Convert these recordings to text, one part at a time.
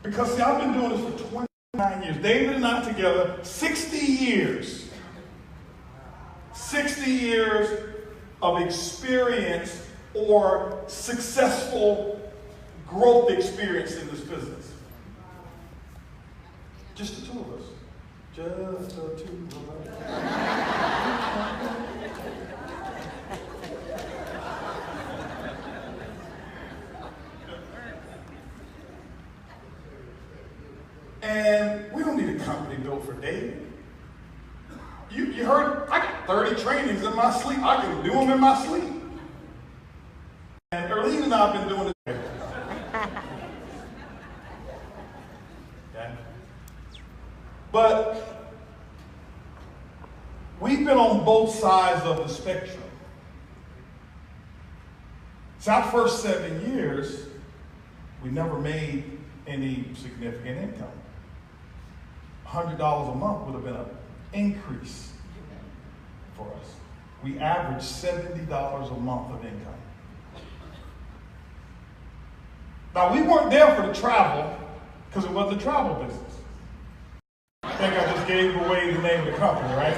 Because see, I've been doing this for 29 years. David and I together, 60 years. 60 years of experience or successful growth experience in this business. Just the two of us. Just the two of us. And we don't need a company built for David. You heard, I got 30 trainings in my sleep. I can do them in my sleep. And Erlene and I have been doing it. Okay. But we've been on both sides of the spectrum. So our first 7 years, we never made any significant income. $100 a month would have been an increase for us. We averaged $70 a month of income. Now, we weren't there for the travel because it wasn't a travel business. I think I just gave away the name of the company, right?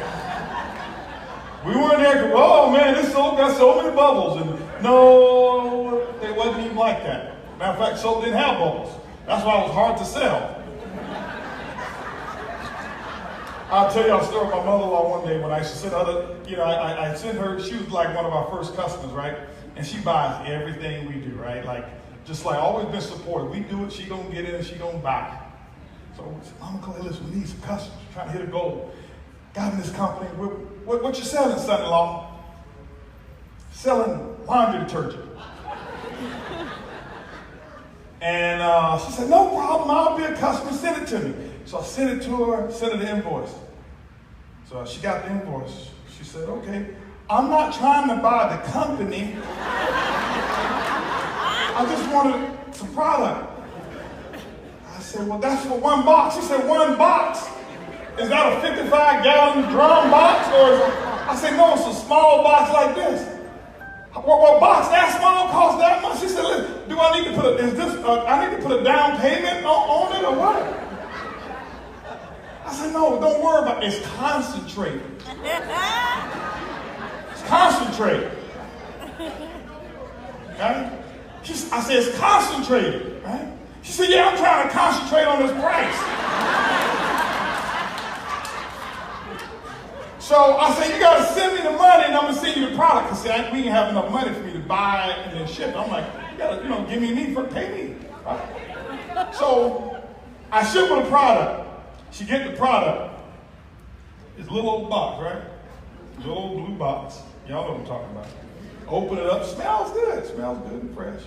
We weren't there because, oh man, this soap got so many bubbles. And no, it wasn't even like that. Matter of fact, soap didn't have bubbles. That's why it was hard to sell. I'll tell you a story about my mother-in-law one day when I used to send her, I sent her, she was like one of our first customers, right? And she buys everything we do, right? Like, just like always been supportive. We do it, she gonna get in and she gonna buy. So I said, Mama, Clay, listen, we need some customers, trying to hit a goal. Got in this company, what you selling, son-in-law? Selling laundry detergent. And she said, no problem, I'll be a customer, send it to me. So I sent it to her, sent her the invoice. So she got the invoice. She said, okay, I'm not trying to buy the company. I just wanted some product. I said, well, that's for one box. She said, one box? Is that a 55-gallon drum box? Or is it? I said, no, it's a small box like this. What box that small costs that much? She said, listen, do I need to put I need to put a down payment on it or what? I said, no, don't worry about it. It's concentrated. It's concentrated. Okay? I said, it's concentrated. Right? She said, yeah, I'm trying to concentrate on this price. So I said, you got to send me the money and I'm going to send you the product. Because we didn't have enough money for me to buy it and then ship it. I'm like, you got to, give me pay me. Right? So I ship her the product. She get the product. It's a little old box, right? Little old blue box. Y'all know what I'm talking about. Open it up. Smells good. Smells good and fresh.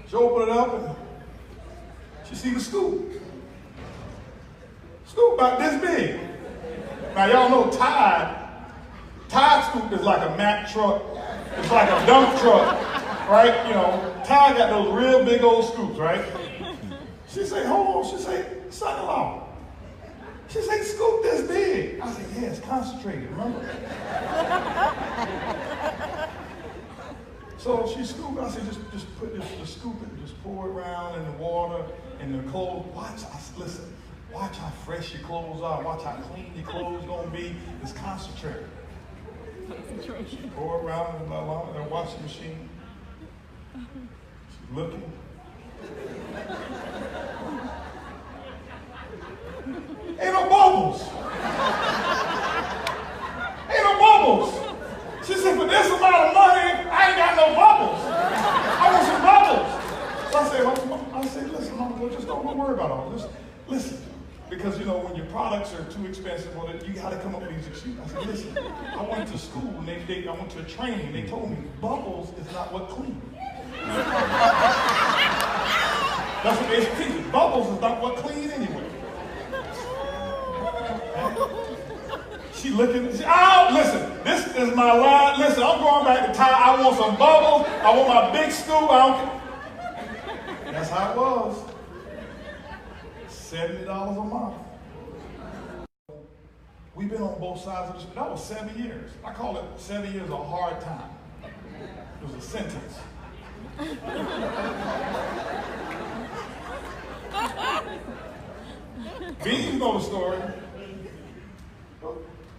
She open it up and she see the scoop. Scoop about this big. Now y'all know Tide scoop is like a Mack truck. It's like a dump truck, right? Tide got those real big old scoops, right? She say, hold on. She say, son-in-law. She said, scoop this big. I said, yeah, it's concentrated, remember? So she scooped. I said, just put this scoop it, just pour it around in the water, in the clothes. Listen, watch how fresh your clothes are. Watch how clean your clothes gonna be. It's concentrated. Pour it around in the washing machine. She's looking. Ain't no bubbles. Ain't no bubbles. She said, for this amount of money, I ain't got no bubbles. I want some bubbles. So I said, listen, Mama, just don't worry about all this. Listen, because when your products are too expensive, you got to come up with these excuses. I said, listen, I went to school and I went to a training. They told me bubbles is not what cleans. That's what they teach. Bubbles is not what cleans anyway. She looking, listen, this is my line. Listen, I'm going back to Tide. I want some bubbles. I want my big scoop. That's how it was. $70 a month. We've been on both sides of this. That was 7 years. I call it 7 years a hard time. It was a sentence. Beans know the story.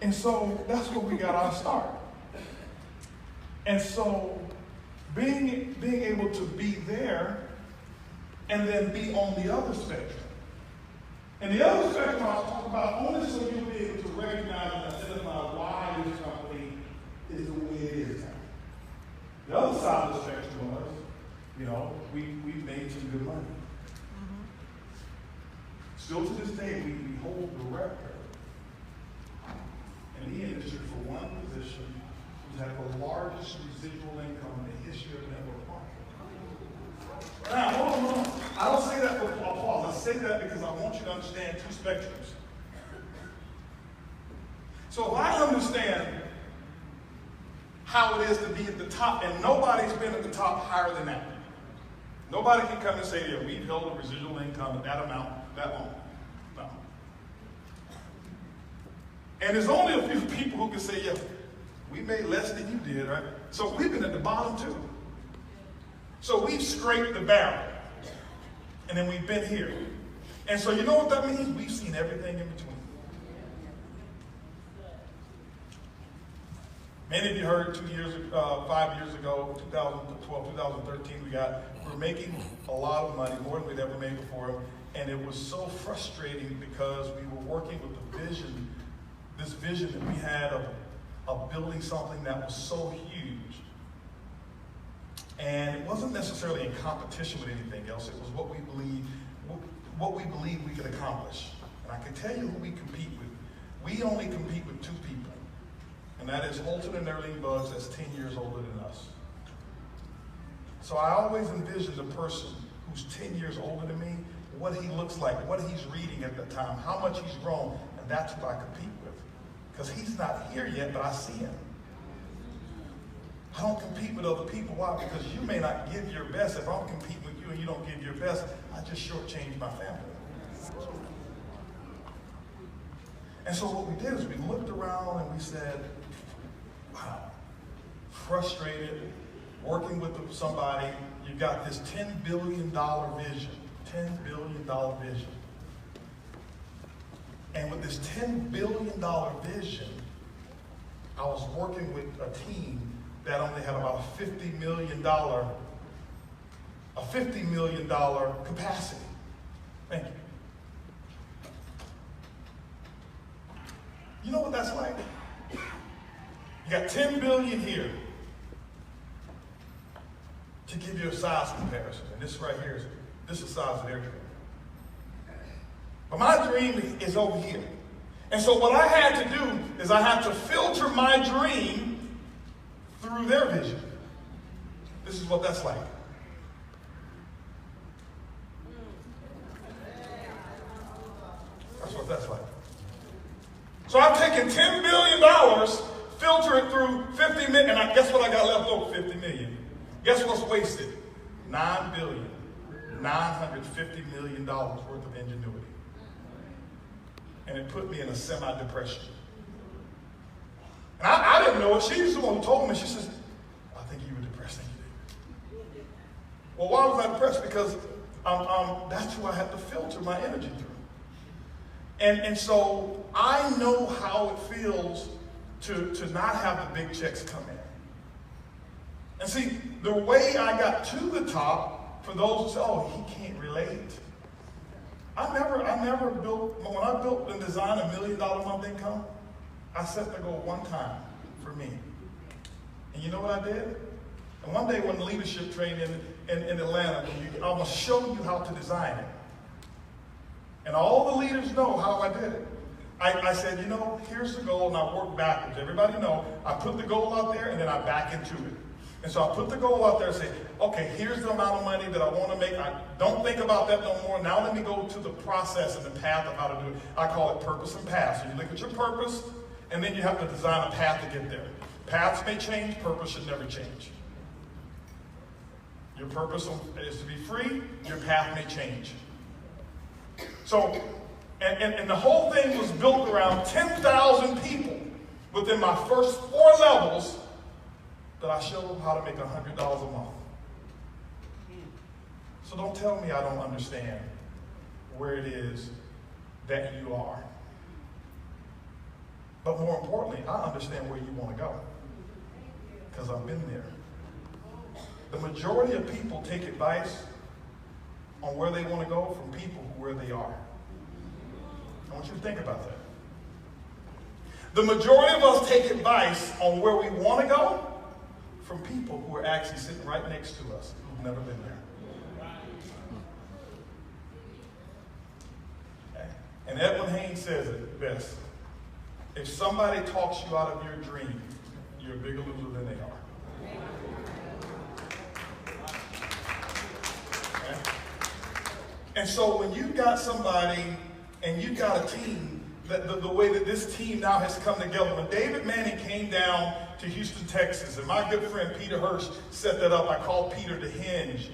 And so that's where we got our start. And so being able to be there and then be on the other spectrum. And the other spectrum I'll talk about only so you'll be able to recognize and identify why this company is the way it is now. The other side of the spectrum was, we made some good money. Still to this day, we hold the record in the industry for one position who's had the largest residual income in the history of the network market. Now, hold on. I don't say that for applause. I say that because I want you to understand two spectrums. So if I understand how it is to be at the top, and nobody's been at the top higher than that. Nobody can come and say, yeah, we've held a residual income at that amount that long. No. And there's only a few people who can say, yeah, we made less than you did, right? So we've been at the bottom too. So we've scraped the barrel. And then we've been here. And so you know what that means? We've seen everything in between. Many of you heard 5 years ago, 2012, 2013, we're making a lot of money, more than we'd ever made before. And it was so frustrating because we were working with this vision that we had of building something that was so huge. And it wasn't necessarily in competition with anything else. It was what we believed we could accomplish. And I can tell you who we compete with. We only compete with two people. And that is Holton and Erling Bugs, that's 10 years older than us. So I always envisioned a person who's 10 years older than me, what he looks like, what he's reading at the time, how much he's grown, and that's who I compete with. Because he's not here yet, but I see him. I don't compete with other people. Why? Because you may not give your best. If I'm competing with you and you don't give your best, I just shortchange my family. And so what we did is we looked around and we said, wow, frustrated, working with somebody, you've got this $10 billion vision, $10 billion vision. And with this $10 billion vision, I was working with a team that only had about a $50 million capacity. Thank you. You know what that's like? You got 10 billion here. To give you a size comparison, and this right here is the size of their dream. But my dream is over here. And so what I had to do is I had to filter my dream through their vision. This is what that's like. That's what that's like. So I've taken $10 billion, filter it through 50 million, and guess what I got left over? 50 million. Guess what's wasted? $9 billion, $950 million worth of ingenuity. And it put me in a semi-depression. And I didn't know it. She was the one who told me. She says, I think you were depressed. Well, why was I depressed? Because that's who I had to filter my energy through. And so I know how it feels to not have the big checks come in. And see, the way I got to the top, for those who say, oh, he can't relate. I never built, when I built and designed $1 million a month income, I set the goal one time for me. And you know what I did? And one day when leadership training in Atlanta, I will show you how to design it. And all the leaders know how I did it. I said, here's the goal, and I worked backwards. Everybody know, I put the goal out there, and then I back into it. And so I put the goal out there and say, okay, here's the amount of money that I want to make. I don't think about that no more. Now let me go to the process and the path of how to do it. I call it purpose and path. So you look at your purpose, and then you have to design a path to get there. Paths may change, purpose should never change. Your purpose is to be free, your path may change. So, and the whole thing was built around 10,000 people within my first 4 levels that I showed them how to make $100 a month. So don't tell me I don't understand where it is that you are. But more importantly, I understand where you want to go, because I've been there. The majority of people take advice on where they want to go from people where they are. I want you to think about that. The majority of us take advice on where we want to go from people who are actually sitting right next to us, who've never been there. Okay. And Edwin Haynes says it best. If somebody talks you out of your dream, you're a bigger loser than they are. Okay. And so when you've got somebody and you've got a team, the way that this team now has come together. When David Manning came down to Houston, Texas, and my good friend Peter Hirsch set that up, I called Peter the Hinge.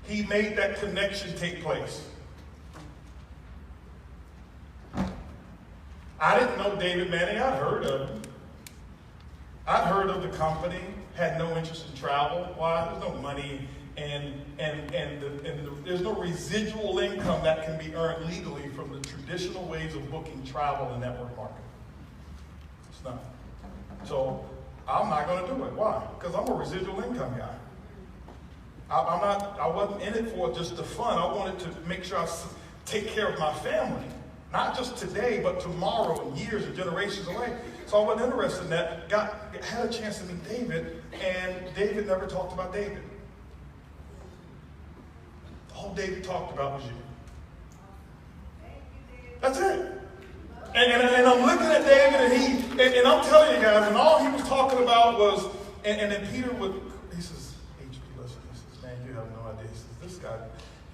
He made that connection take place. I didn't know David Manning. I'd heard of him. I'd heard of the company, had no interest in travel. Why? There's no money. And there's no residual income that can be earned legally from the traditional ways of booking travel and network marketing. It's not. So I'm not going to do it. Why? Because I'm a residual income guy. I wasn't in it for just the fun. I wanted to make sure I take care of my family. Not just today, but tomorrow and years and generations away. So I wasn't interested in that. Had a chance to meet David, and David never talked about David. All David talked about was you. That's it. And I'm looking at David, and I'm telling you guys, and all he was talking about was, and then Peter he says, HP, listen, he says, man, you have no idea. He says, this guy,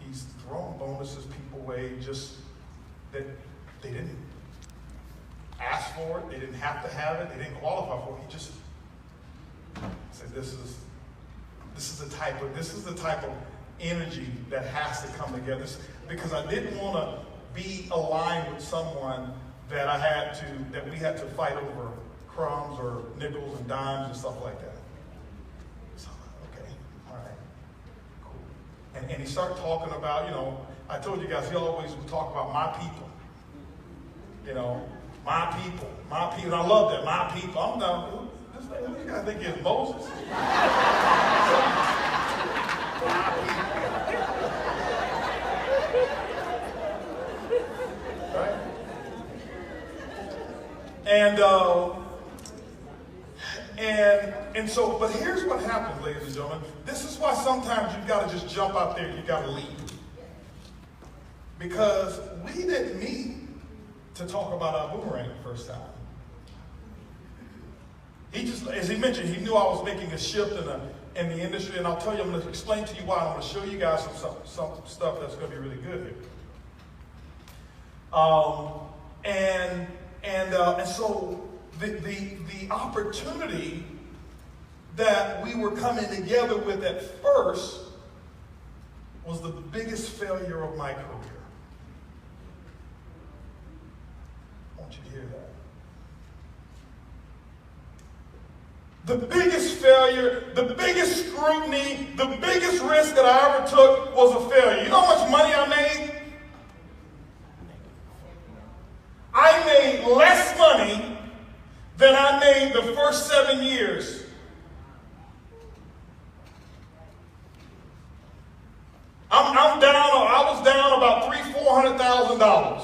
he's throwing bonuses people away just that they didn't ask for it, they didn't have to have it, they didn't qualify for it. He just said, this is the type of energy that has to come together, because I didn't want to be aligned with someone that we had to fight over crumbs or nickels and dimes and stuff like that. So, okay, all right, cool. And he started talking about, I told you guys, he always would talk about my people. My people. And I love that, my people. I'm down, who do you guys think is Moses? Right? And so, but here's what happens, ladies and gentlemen. This is why sometimes you've got to just jump out there and you've got to leap. Because we didn't meet to talk about our boomerang the first time. He just, as he mentioned, he knew I was making a shift in the industry, and I'll tell you, I'm going to explain to you why. I'm going to show you guys some stuff that's going to be really good here. And so the opportunity that we were coming together with at first was the biggest failure of my career. I want you to hear that. The biggest failure, the biggest scrutiny, the biggest risk that I ever took was a failure. You know how much money I made? I made less money than I made the first 7 years. I was down about $300,000-$400,000.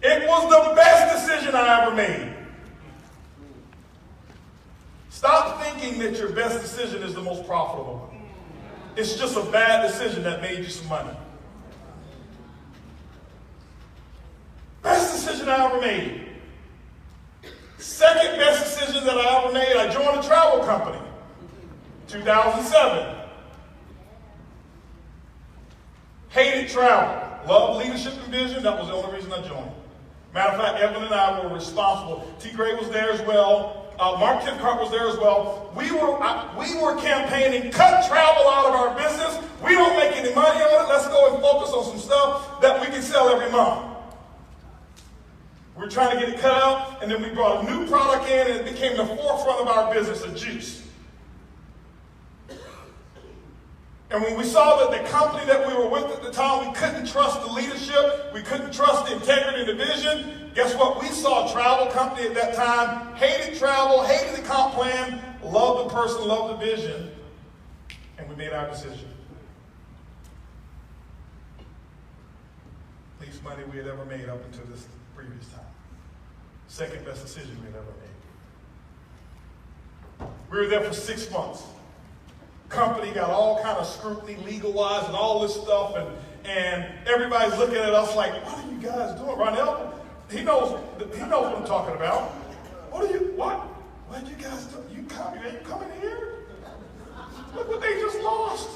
It was the best decision I ever made. Stop thinking that your best decision is the most profitable one. It's just a bad decision that made you some money. Best decision I ever made. Second best decision that I ever made, I joined a travel company. 2007. Hated travel. Loved leadership and vision. That was the only reason I joined. Matter of fact, Evan and I were responsible. T. Gray was there as well. Mark Timcart was there as well. We were campaigning, cut travel out of our business. We don't make any money on it. Let's go and focus on some stuff that we can sell every month. We're trying to get it cut out, and then we brought a new product in, and it became the forefront of our business, a juice. And when we saw that the company that we were with at the time, we couldn't trust the leadership, we couldn't trust the integrity and the vision, guess what? We saw a travel company at that time, hated travel, hated the comp plan, loved the person, loved the vision, and we made our decision. Least money we had ever made up until this previous time. Second best decision we had ever made. We were there for 6 months. Company got all kind of scrutiny, legal-wise, and all this stuff, and everybody's looking at us like, what are you guys doing? Ronell, he knows what I'm talking about. What are you guys doing? You coming here? Look what they just lost.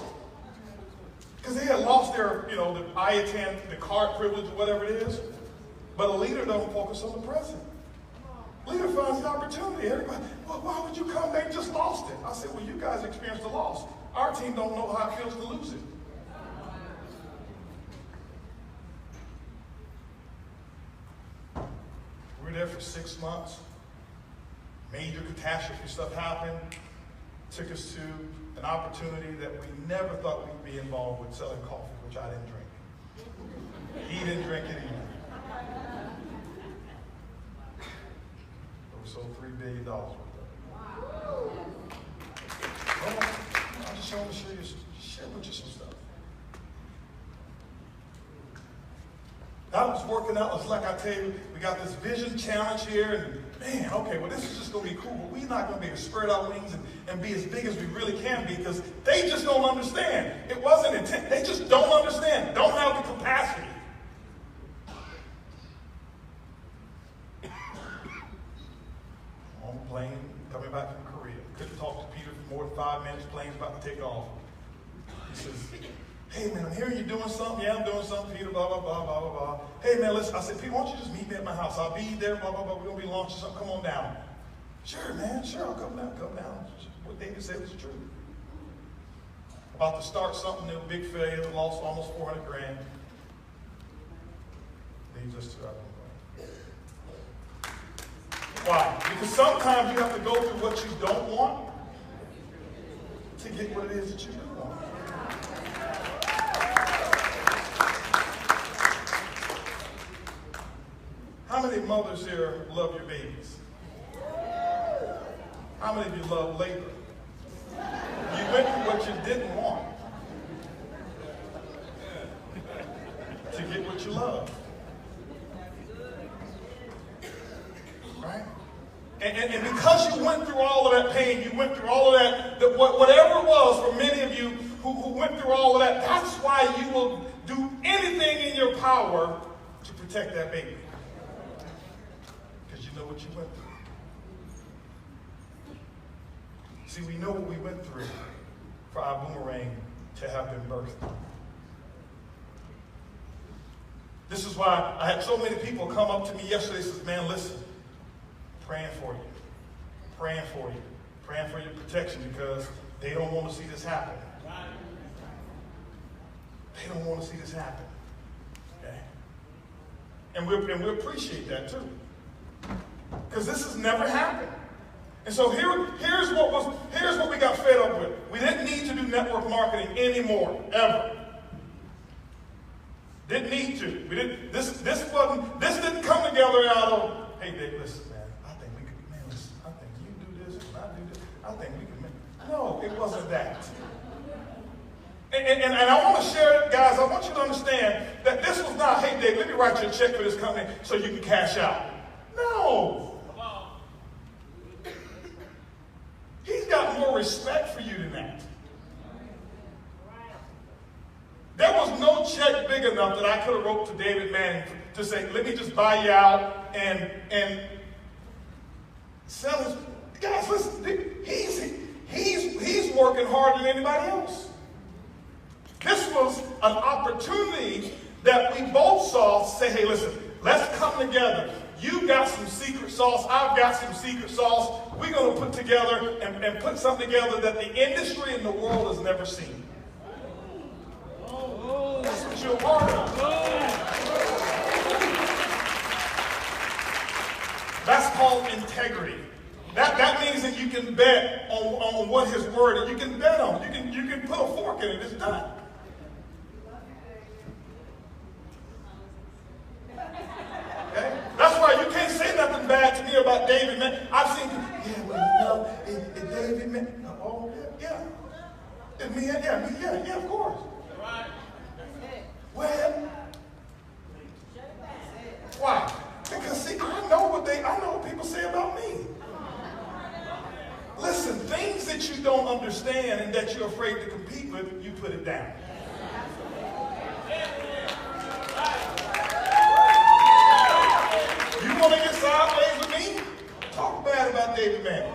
Because they had lost their, the IATAN, the card privilege, or whatever it is. But a leader don't focus on the present. Leader finds the opportunity. Everybody, well, why would you come? They just lost it. I said, well, you guys experienced the loss. Our team don't know how it feels to lose it. We were there for 6 months. Major catastrophe stuff happened. Took us to an opportunity that we never thought we'd be involved with, selling coffee, which I didn't drink. He didn't drink it either. We sold $3 billion worth of it. I just want to share with you some stuff. That was working out. It's like I tell you, we got this vision challenge here, and man, okay, well, this is just going to be cool, but we're not going to be able to spread our wings and be as big as we really can be, because they just don't understand. It wasn't intent. They just don't understand, don't have the capacity. On a plane, coming back from Korea. Couldn't talk to Peter for more than 5 minutes. Plane's about to take off. He says, hey, man, I'm hearing you doing something. Yeah, I'm doing something, Peter, blah, blah, blah, blah, blah, blah. Hey, man, listen. I said, Peter, why don't you just meet me at my house? I'll be there, blah, blah, blah. We're going to be launching something. Come on down. Sure, man, sure. I'll come down, What David said was true. About to start something new, big failure, lost almost 400 grand. Leaves us to our own. Why? Because sometimes you have to go through what you don't want to get what it is that you do want. How many mothers here love your babies? How many of you love labor? You went through what you didn't want to get what you love. Right? And because you went through all of that pain, you went through all of that, whatever it was for many of you who went through all of that, that's why you will do anything in your power to protect that baby. Because you know what you went through. See, we know what we went through for our boomerang to have been birthed. This is why I had so many people come up to me yesterday and says, man, listen, praying for your protection, because they don't want to see this happen. They don't want to see this happen. Okay? And we appreciate that too. Because this has never happened. And so here's what we got fed up with. We didn't need to do network marketing anymore, ever. Didn't need to. We didn't. This didn't come together out of, hey, Dick, listen, man. I think we could, man, listen. I think you do this and I do this. I think we can make. No, it wasn't that. And I want to share it, guys. I want you to understand that this was not, hey, Dick, let me write you a check for this company so you can cash out. No. He's got more respect for you than that. There was no check big enough that I could have wrote to David Manning to say, let me just buy you out and sell his. Guys, listen, he's working harder than anybody else. This was an opportunity that we both saw to say, hey, listen, let's come together. You got some secret sauce. I've got some secret sauce. We're going to put together and put something together that the industry and the world has never seen. That's what you're a part of. That's called integrity. That means that you can bet on what his word is. You can bet on it. You can put a fork in it. It's done. Okay? That's why you can't say nothing bad to me about David, man. I've seen people, yeah, well, you know, it David, man. Oh, yeah. It me, yeah, of course. Well, why? Because see, I know what people say about me. Listen, things that you don't understand and that you're afraid to compete with, you put it down. You want to get sideways with me? Talk bad about David Manning.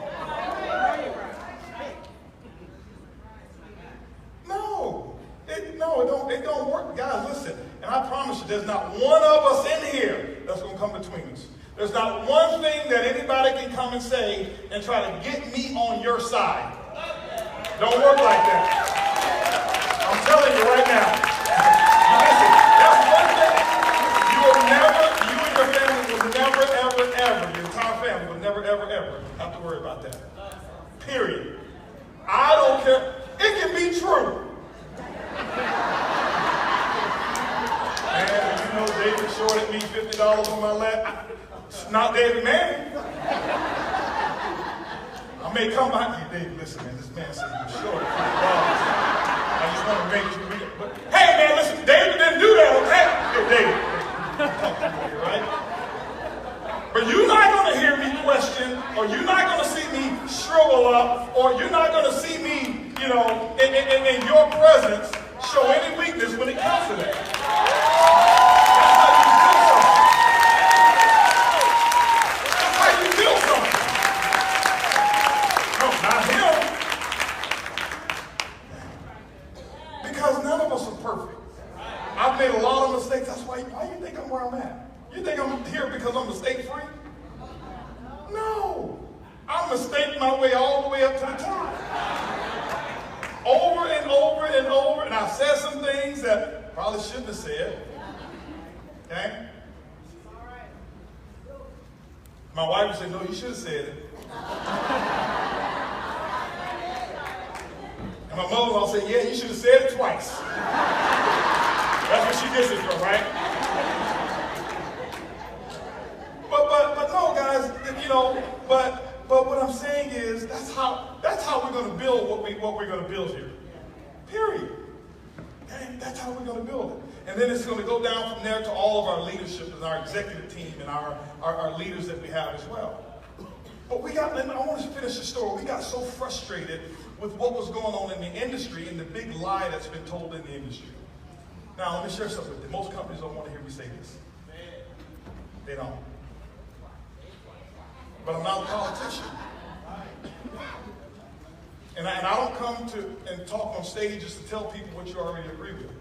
It don't work. Guys, listen, and I promise you, there's not one of us in here that's going to come between us. There's not one thing that anybody can come and say and try to get me on your side. Don't work like that. I'm telling you right now. Listen, that's one thing. You and your family will never, ever, your entire family will never, ever have to worry about that. Period. I don't care. It can be true. Man, you know David shorted me $50 on my lap. It's not David Manning. I may come back to you, David, listen, man, this man said he was short $50. I just want to make sure we get, but hey, man, listen, David didn't do that, okay? Hey, David, talk to me, right? But you're not going to hear me question, or you're not going to see me shrivel up, or you're not going to see me, you know, in your presence show any weakness when it comes to that. That's how you feel something. No, not him. Because none of us are perfect. I've made a lot of mistakes. That's why you think I'm where I'm at? You think I'm here because I'm mistake-free? No. I mistake my way all the way up to the top. Over and over and over, and I've said some things that probably shouldn't have said. Okay? My wife would say, no, you should have said it. And my mother will say, yeah, you should have said it twice. That's what she gets it from, right? But no, guys, you know, but what I'm saying is that's how we're going to build what we're going to build here. Period. Okay? That's how we're going to build it. And then it's going to go down from there to all of our leadership and our executive team and our leaders that we have as well. But I want to finish the story. We got so frustrated with what was going on in the industry and the big lie that's been told in the industry. Now, let me share something with you. Most companies don't want to hear me say this. They don't. But I'm not a politician. And I don't come and talk on stages to tell people what you already agree with.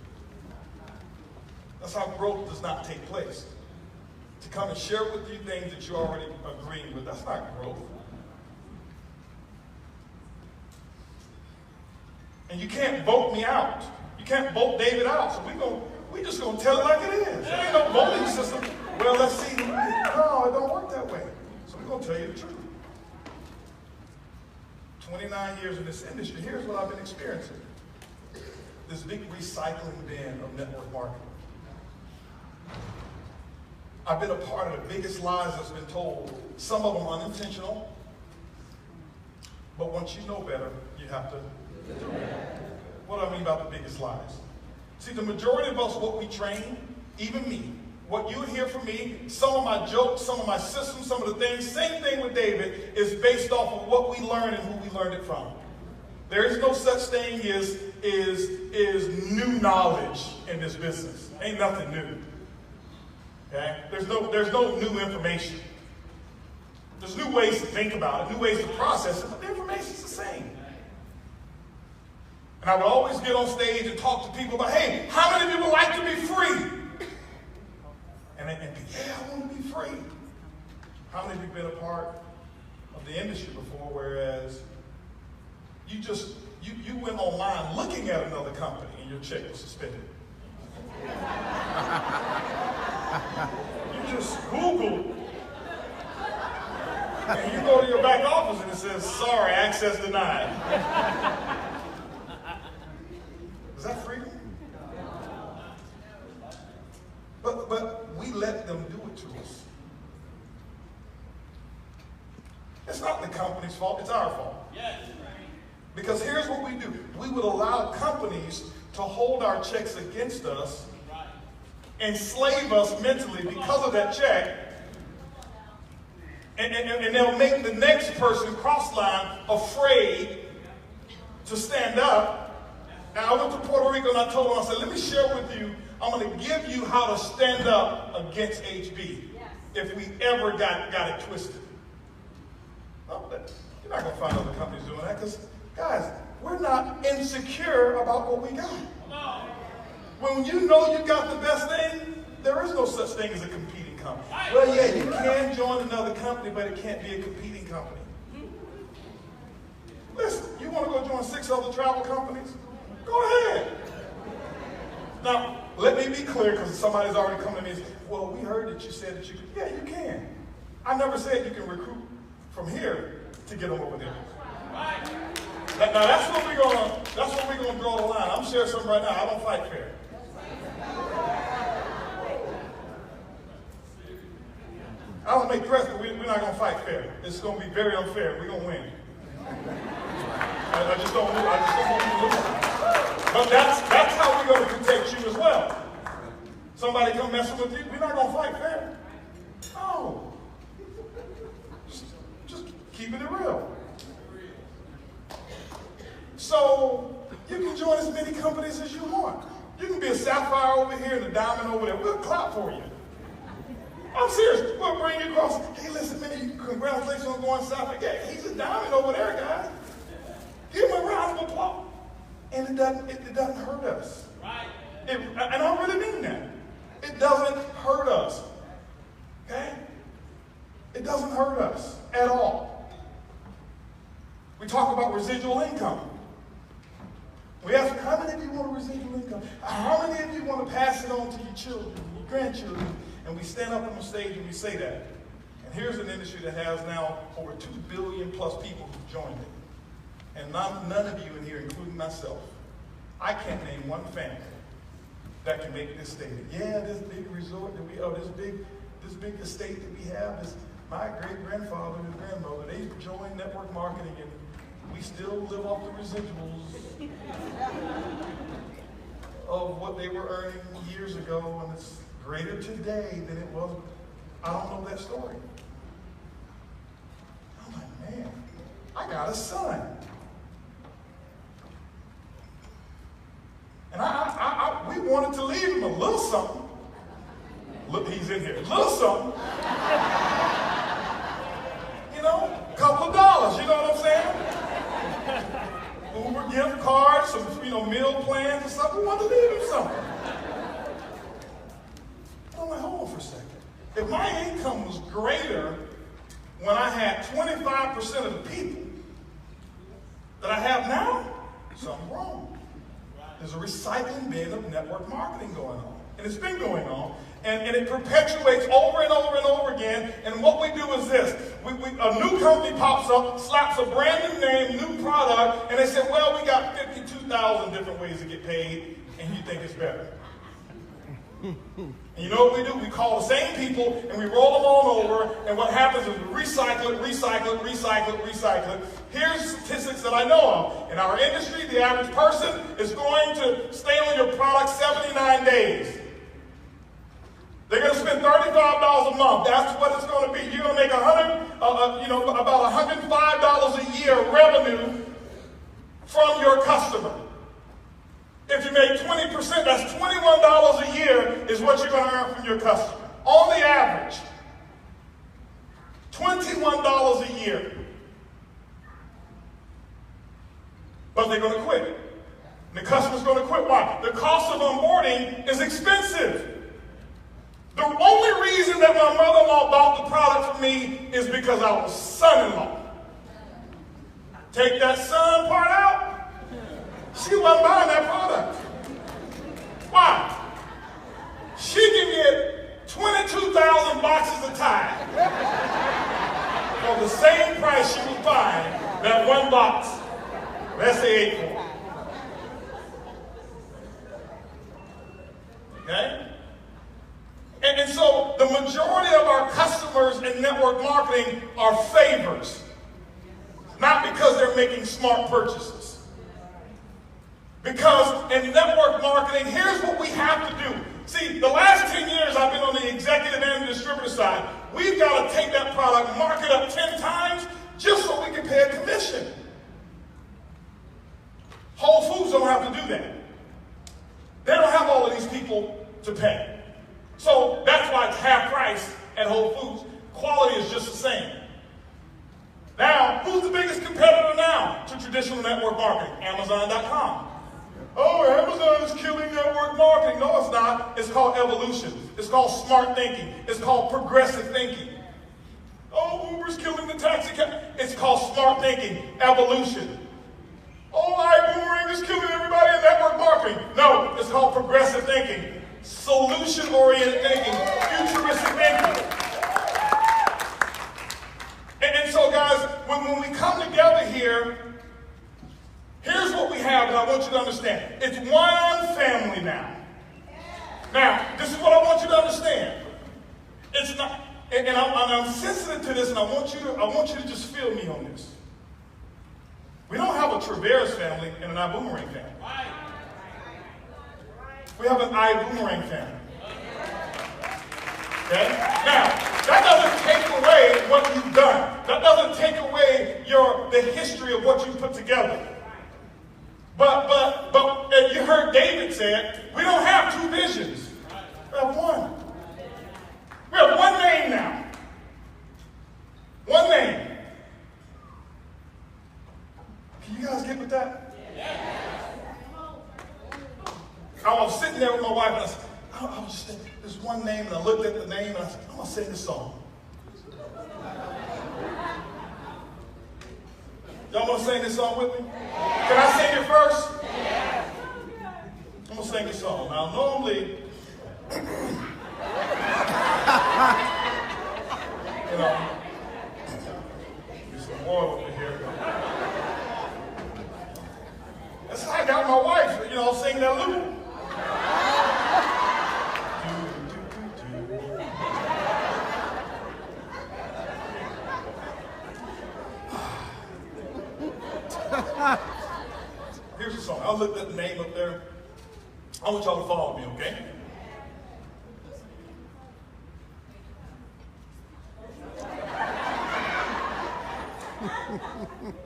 That's how growth does not take place. To come and share with you things that you already agree with, that's not growth. And you can't vote me out. You can't vote David out. So we just gonna tell it like it is. There ain't no voting system. Well, let's see. No, it don't work that way. So we're going to tell you the truth. 29 years in this industry, here's what I've been experiencing. This big recycling bin of network marketing. I've been a part of the biggest lies that's been told, some of them unintentional, but once you know better, you have to do better. What do I mean about the biggest lies? See, the majority of us, what we train, even me, what you hear from me, some of my jokes, some of my systems, some of the things, same thing with David, is based off of what we learned and who we learned it from. There is no such thing as new knowledge in this business. Ain't nothing new. Okay? There's no new information. There's new ways to think about it, new ways to process it, but the information's the same. And I would always get on stage and talk to people about, hey, how many people like to be free? And yeah, I want to be free. How many of you have been a part of the industry before, whereas you went online looking at another company and your check was suspended? You just Googled And you go to your back office and it says, sorry, access denied. Is that freedom? But we let them do it to us. It's not the company's fault, it's our fault. Yes. Because here's what we do. We would allow companies to hold our checks against us, enslave us mentally because of that check, and they'll make the next person cross-line afraid to stand up. Now, I went to Puerto Rico and I told them, I said, let me share with you, I'm going to give you how to stand up against HB if we ever got it twisted. No, you're not going to find other companies doing that because, guys, we're not insecure about what we got. When you know you got the best thing, there is no such thing as a competing company. Well, yeah, you can join another company, but it can't be a competing company. Listen, you want to go join 6 other travel companies? Go ahead. Now, let me be clear because somebody's already come to me and said, well, we heard that you said that you could. Yeah, you can. I never said you can recruit from here to get them over there. Now that's what we're gonna draw the line. I'm sharing something right now. I don't fight fair. I don't make threats, but we're not gonna fight fair. It's gonna be very unfair. We're gonna win. I just don't want you to lose. But that's how we're gonna protect you as well. Somebody come messing with you, we're not gonna fight fair. No. Just keeping it real. So you can join as many companies as you want. You can be a sapphire over here and a diamond over there. We'll clap for you. I'm serious. We'll bring you across. Hey, listen, man, congratulations on going sapphire. Yeah, he's a diamond over there, guys. Give him a round of applause. And it doesn't hurt us. Right. And I really mean that. It doesn't hurt us. Okay? It doesn't hurt us at all. We talk about residual income. We ask, how many of you want a residual income? How many of you want to pass it on to your children, your grandchildren? And we stand up on the stage and we say that. And here's an industry that has now over 2 billion plus people who've joined it. And none of you in here, including myself, I can't name one family that can make this statement. Yeah, this big resort that we, this big estate that we have, my great-grandfather and grandmother, they joined network marketing and we still live off the residuals of what they were earning years ago, and it's greater today than it was. I don't know that story. I'm like, man, I got a son. And we wanted to leave him a little something. Look, he's in here. A little something. You know, a couple of dollars, you know what I'm saying? Uber gift cards, some meal plans and stuff. We wanted to leave him something. I'm like, hold on for a second. If my income was greater when I had 25% of the people that I have now, something's wrong. There's a recycling bin of network marketing going on. And it's been going on. And it perpetuates over and over and over again. And what we do is this. A new company pops up, slaps a brand new name, new product, and they say, well, we got 52,000 different ways to get paid, and you think it's better. And you know what we do? We call the same people, and we roll them on over, and what happens is we recycle it. Here's statistics that I know of. In our industry, the average person is going to stay on your product 79 days. They're going to spend $35 a month. That's what it's going to be. You're going to make about $105 a year revenue from your customer. If you make 20%, that's $21 a year is what you're going to earn from your customer. On the average, $21 a year. But they're going to quit. The customer's going to quit. Why? The cost of onboarding is expensive. The only reason that my mother-in-law bought the product from me is because I was son-in-law. Take that son part out, she wasn't buying that product. Why? She can get 22,000 boxes of Tide for the Okay? And so the majority of our customers in network marketing are favors, not because they're making smart purchases. Because in network marketing, here's what we have to do. See, the last 10 years I've been on the executive and the distributor side. We've got to take that product, mark it up 10 times, just so we can pay a commission. Whole Foods don't have to do that. They don't have all of these people to pay. So that's why it's half price at Whole Foods. Quality is just the same. Now, who's the biggest competitor now to traditional network marketing? Amazon.com. Oh, Amazon is killing network marketing. No, it's not. It's called evolution. It's called smart thinking. It's called progressive thinking. Oh, Uber's killing the taxi cab. It's called smart thinking, evolution. Oh, iBüümerang is killing everybody in network marketing. No, it's called progressive thinking, solution-oriented thinking, futuristic thinking. And so, guys, when we come together here, here's what we have, and I want you to understand. It's one family now. Now, this is what I want you to understand. It's not, and I'm sensitive to this, and I want you to just feel me on this. We don't have a Traverse family and an iBüümerang family. We have an iBüümerang family. Okay? Now, that doesn't take away what you've done. That doesn't take away the history of what you put together. But you heard David say, we don't have two visions. We have one. We have one name now. One name. Can you guys get with that? I was sitting there with my wife and I said, I was just thinking, there's one name, and I looked at the name and I said, I'm going to sing this song. Y'all want to sing this song with me? Can I sing it first? I'm going to sing this song. Now, normally, you know, there's some oil over here. That's how I got my wife, you know, singing that loop. Here's the song. I looked at the name up there. I want y'all to follow me, okay?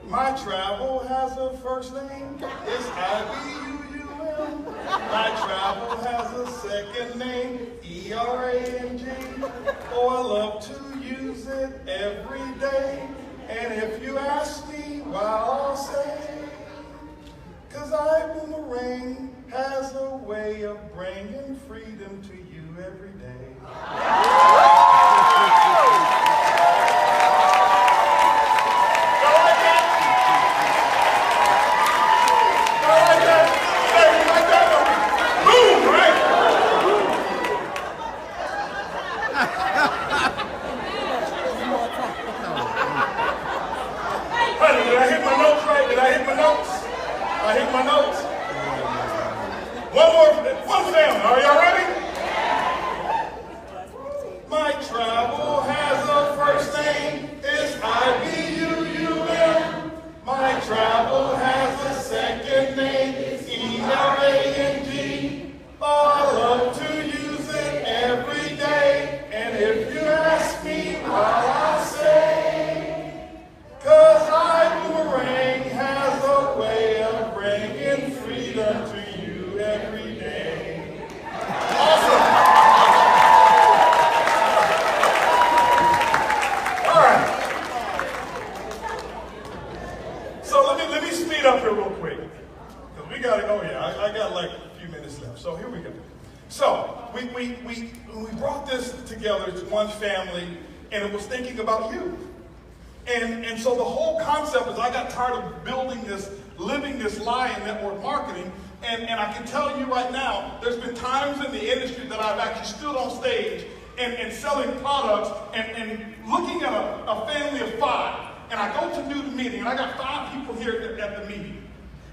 My travel has a first name. It's iBüümerang. My travel has a second name. ERANG. Oh, I love to use it every day. And if you ask me why, I'll say, 'cause iBüümerang has a way of bringing freedom to you every day. I hit my notes. One family. Are y'all ready? My travel has a first name. It's iBüümerang. My travel has a second name. It's ERANG. Oh, I love to use it every day. And if you ask me why, I'll say, 'cause iBüümerang has a way of bringing freedom to you every day. Awesome. All right. So let me speed up here real quick, because we got to go here. I got like a few minutes left. So here we go. So we brought this together as one family, and it was thinking about you. And so the whole concept is, I got tired of building this, living this lie in network marketing, and I can tell you right now, there's been times in the industry that I've actually stood on stage and selling products and looking at a family of 5, and I go to do the meeting, and I got 5 people here at the meeting.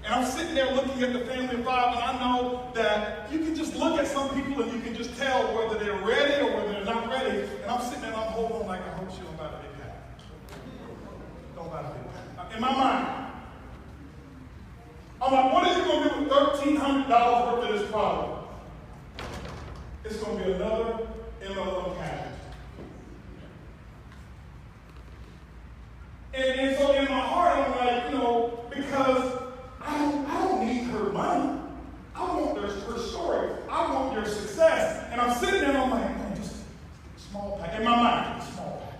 And I'm sitting there looking at the family of 5, and I know that you can just look at some people and you $100 worth of this product, it's going to be another MLM package. And so in my heart, I'm like, because I don't need her money. I want her story. I want your success. And I'm sitting there and I'm like, man, just a small pack. In my mind, small pack.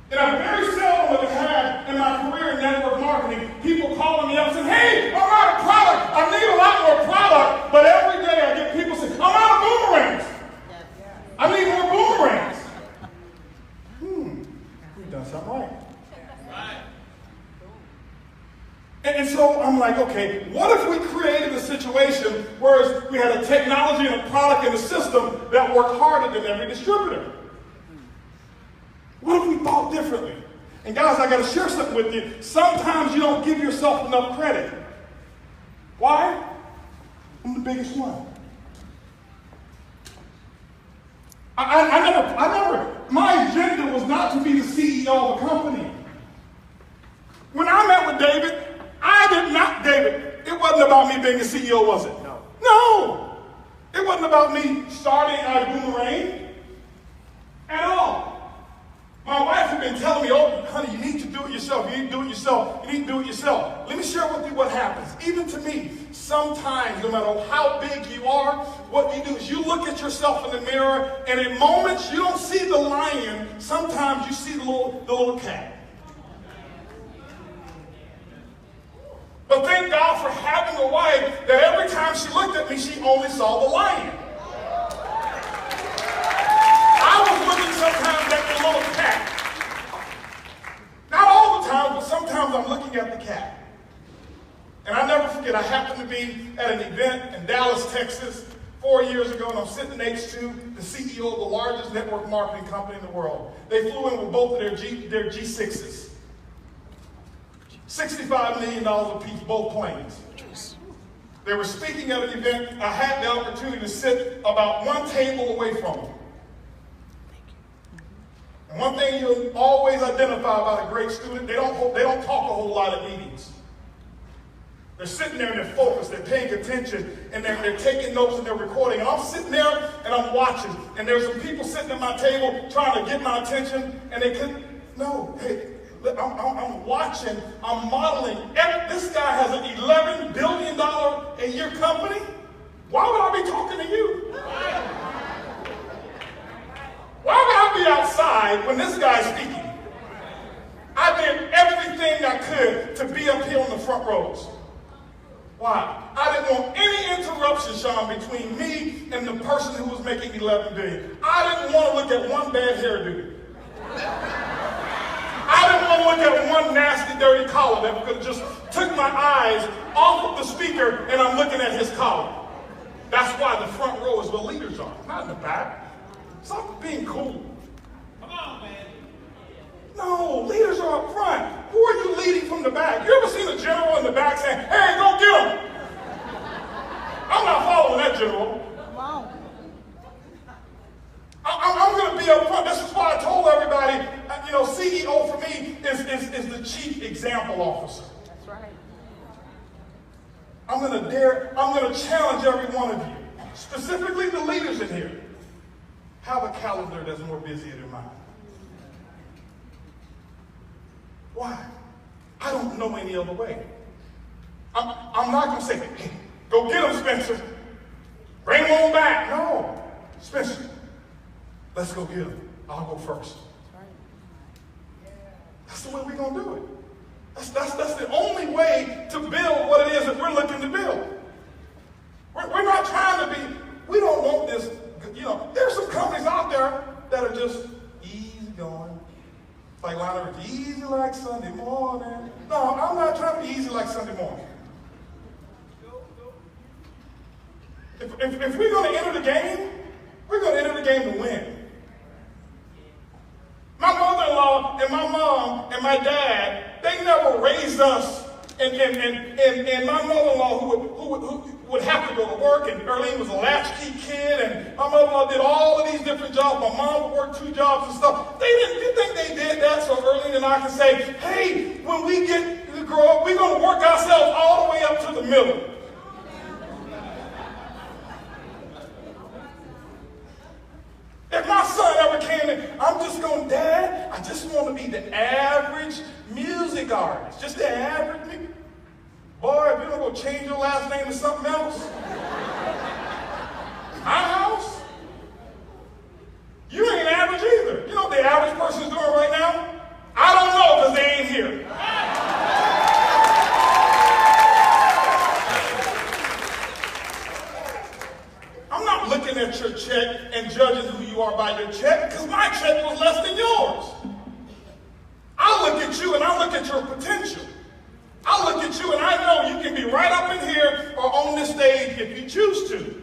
And I very seldom have had in my career in network marketing people calling me up saying, hey, I'm out of product. I need a lot more product. But every day I get people saying, I'm out of boomerangs. I need more boomerangs. We've done something right. And so I'm like, okay, what if we created a situation where we had a technology and a product and a system that worked harder than every distributor? What if we thought differently? And guys, I got to share something with you. Sometimes you don't give yourself enough credit. Why? I'm the biggest one. I never, my agenda was not to be the CEO of a company. When I met with David, it wasn't about me being a CEO, was it? No. It wasn't about me starting iBüümerang at all. My wife had been telling me, oh, honey, you need to do it yourself. You need to do it yourself. You need to do it yourself. Let me share with you what happens. Even to me, sometimes, no matter how big you are, what you do is you look at yourself in the mirror, and in moments you don't see the lion. Sometimes you see the little cat. But thank God for having a wife that every time she looked at me, she only saw the lion. I was looking sometimes at the little cat. Not all the time, but sometimes I'm looking at the cat. And I never forget, I happened to be at an event in Dallas, Texas, 4 years ago, and I'm sitting next to the CEO of the largest network marketing company in the world. They flew in with both of their G6s. $65 million apiece, both planes. They were speaking at an event. I had the opportunity to sit about one table away from them. And one thing you'll always identify about a great student, they don't talk a whole lot at meetings. They're sitting there and they're focused, they're paying attention, and they're taking notes and they're recording. And I'm sitting there and I'm watching. And there's some people sitting at my table trying to get my attention, and they couldn't. No, hey. I'm watching, I'm modeling. This guy has an $11 billion a year company. Why would I be talking to you? Why would I be outside when this guy's speaking? I did everything I could to be up here on the front rows. Why? I didn't want any interruption, Sean, between me and the person who was making $11 billion. I didn't want to look at one bad hairdo. I didn't want to look at one nasty, dirty collar that could have just took my eyes off of the speaker and I'm looking at his collar. That's why the front row is where leaders are, not in the back. Stop being cool. Come on, man. No, leaders are up front. Who are you leading from the back? You ever seen a general in the back saying, hey, go get him? I'm not following that general. I'm going to be up front. This is why I told everybody, CEO for me is the chief example officer. That's right. I'm going to challenge every one of you, specifically the leaders in here. Have a calendar that's more busy than mine. Why? I don't know any other way. I'm not going to say, hey, go get him, Spencer. Bring him on back. No. Spencer, let's go get him. I'll go first. That's the way we're going to do it. That's the only way to build what it is that we're looking to build. We're not trying to be, we don't want this, there's some companies out there that are just easy going. Like Lionel Richie, easy like Sunday morning. No, I'm not trying to be easy like Sunday morning. If we're going to enter the game, we're going to enter the game to win. My mother-in-law and my mom and my dad, they never raised us. And my mother-in-law who would have to go to work, and Earlene was a latchkey kid, and my mother-in-law did all of these different jobs. My mom would work 2 jobs and stuff. You think they did that so Earlene and I can say, hey, when we get could grow up. We're going to work ourselves all the way up to the middle. If my son ever came in, I'm just going, Dad, I just want to be the average music artist. Just the average music. Boy, if you don't go change your last name to something else, my house, you ain't average either. You know what the average person's doing right now? I don't know because they ain't here. I'm not looking at your check and judging who you are by your check because my check was less than yours. I look at you and I look at your potential. I look at you and I know you can be right up in here or on this stage if you choose to.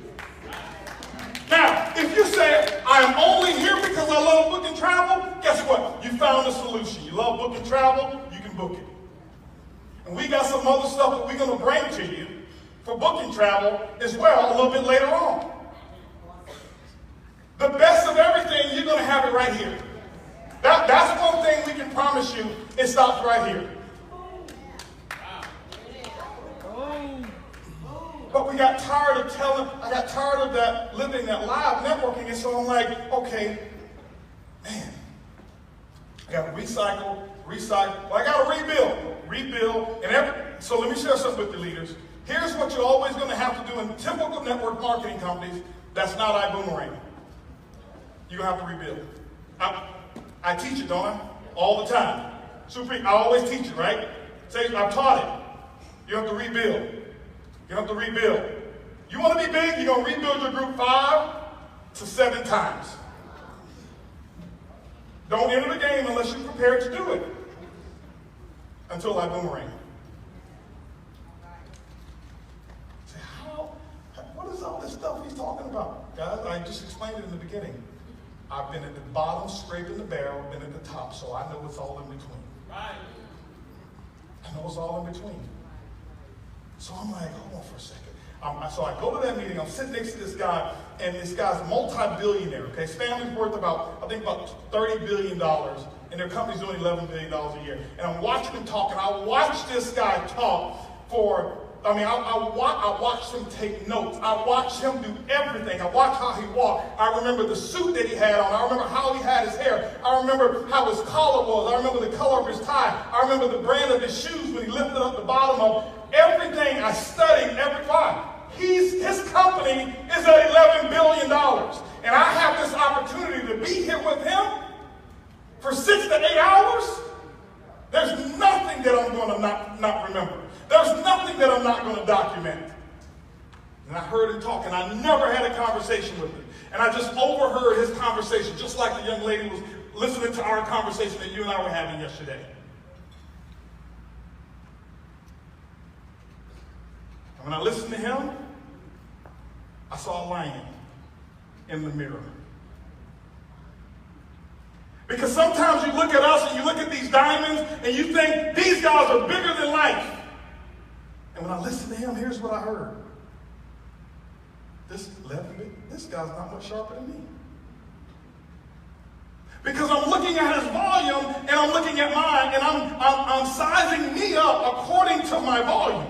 Now, if you say, I'm only here because I love book and travel, guess what? You found a solution. You love book and travel, you can book it. And we got some other stuff that we're going to bring to you for book and travel as well a little bit later on. The best of everything, you're going to have it right here. That's one thing we can promise you, it stops right here. But we got tired of I got tired of that, living that live networking, and so I'm like, okay, man, I got to recycle, well, I got to rebuild, so let me share something with the leaders. Here's what you're always going to have to do in typical network marketing companies that's not iBoomerang. You're going to have to rebuild. I teach it, don't I? All the time. I always teach it, right? I've taught it. You have to rebuild. You have to rebuild. You want to be big, you're going to rebuild your group 5 to 7 times. Don't enter the game unless you're prepared to do it. Until iBoomerang. Say, what is all this stuff he's talking about? Guys, I just explained it in the beginning. I've been at the bottom, scraping the barrel, been at the top, so I know what's all in between. Right. I know what's all in between. So I'm like, hold on for a second. So I go to that meeting, I'm sitting next to this guy, and this guy's multi-billionaire, okay? His family's worth about $30 billion, and their company's doing $11 billion a year. And I'm watching him talk, and I watched this guy talk I watched him take notes. I watched him do everything. I watched how he walked. I remember the suit that he had on. I remember how he had his hair. I remember how his collar was. I remember the color of his tie. I remember the brand of his shoes when he lifted up the bottom of everything. I studied every part. His company is at $11 billion. And I have this opportunity to be here with him for 6 to 8 hours. There's nothing that I'm going to not remember. There's nothing that I'm not going to document. And I heard him talk, and I never had a conversation with him. And I just overheard his conversation, just like the young lady was listening to our conversation that you and I were having yesterday. And when I listened to him, I saw a lion in the mirror. Because sometimes you look at us and you look at these diamonds and you think these guys are bigger than life. And when I listened to him, here's what I heard. This guy's not much sharper than me. Because I'm looking at his volume and I'm looking at mine and I'm sizing me up according to my volume,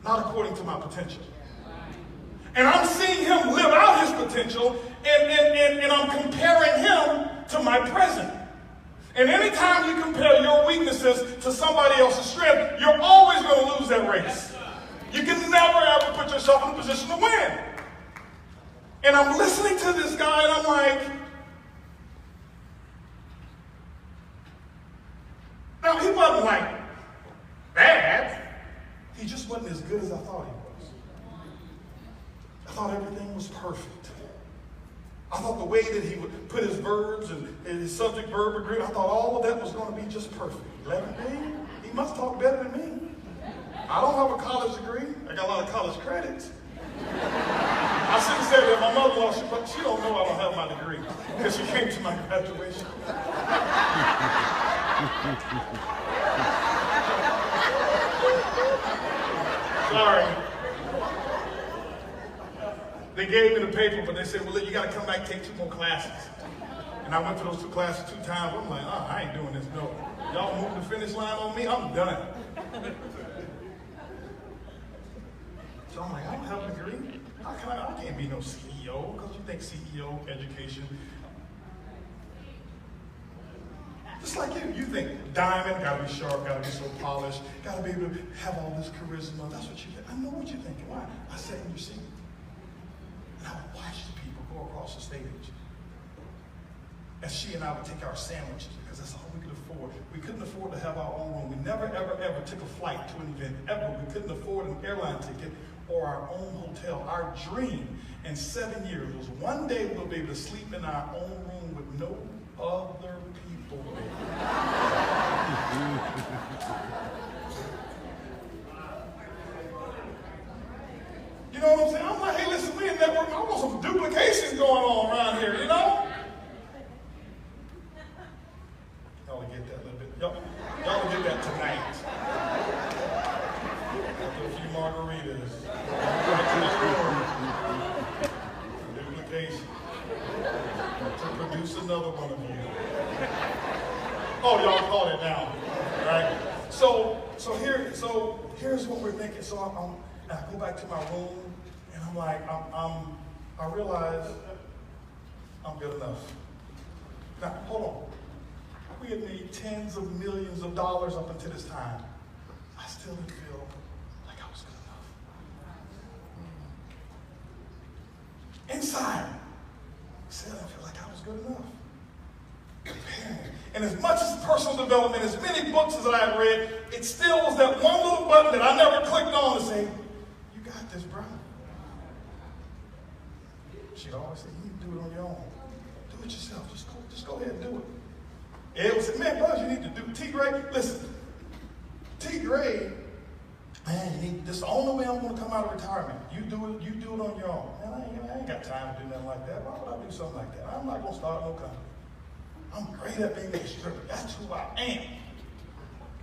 not according to my potential. And I'm seeing him live out his potential and I'm comparing him to my present. And anytime you compare your weaknesses to somebody else's strength, you're always going to lose that race. You can never ever put yourself in a position to win. And I'm listening to this guy and I'm like, now he wasn't like bad. He just wasn't as good as I thought he was. I thought everything was perfect. I thought the way that he would put his verbs and his subject verb agreement, I thought all of that was going to be just perfect. 11 million? He must talk better than me. I don't have a college degree. I got a lot of college credits. I shouldn't say that. My mother-in-law, she don't know I don't have my degree because she came to my graduation. Sorry. They gave me the paper, but they said, well, you got to come back and take 2 more classes. And I went to those 2 classes 2 times. I'm like, I ain't doing this, no. Y'all moving the finish line on me? I'm done. So I'm like, I don't have a degree. How can I can't be no CEO, because you think CEO, education. Just like you think diamond, gotta be sharp, gotta be so polished, gotta be able to have all this charisma. That's what you think. I know what you're thinking. Why? I sat in your seat. And I would watch the people go across the stage. And she and I would take our sandwiches because that's all we could afford. We couldn't afford to have our own room. We never, ever, ever took a flight to an event, ever. We couldn't afford an airline ticket or our own hotel. Our dream in 7 years was one day we'll be able to sleep in our own room with no other people there. You know what I'm saying? I'm like, hey, listen, we in networking. I want some duplication going on around here, you know? Y'all will get that a little bit. Y'all will get that tonight. After a few margaritas. Duplication. To produce another one of you. Oh, y'all caught it now. Right? So here's what we're thinking. So I go back to my room and I'm like, I realize I'm good enough. Now, hold on. We had made tens of millions of dollars up until this time. I still didn't feel like I was good enough. Inside, I still didn't feel like I was good enough. Comparing. And as much as personal development, as many books as I had read, it still was that one little button that I never clicked on to say, you got this, bro. She'd always say, you need to do it on your own. Do it yourself. Just go ahead and do it. It was, man, Buzz, you need to do T-grade. Listen, T-grade, man, this is the only way I'm going to come out of retirement. You do it on your own. Man, I ain't got time to do nothing like that. Why would I do something like that? I'm not going to start no company. I'm great at being a stripper. That's who I am.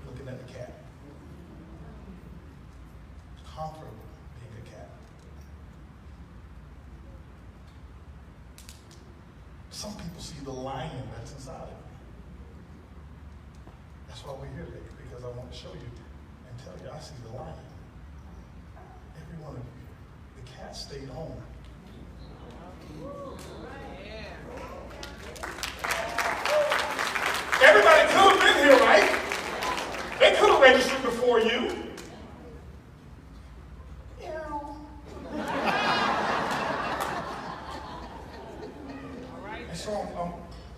Looking at the cat. Comfortable being a cat. Some people see the lion that's inside of you. That's why we're here today, because I want to show you and tell you I see the lion. Every one of you. The cat stayed home. Everybody could have been here, right? They could have registered before you.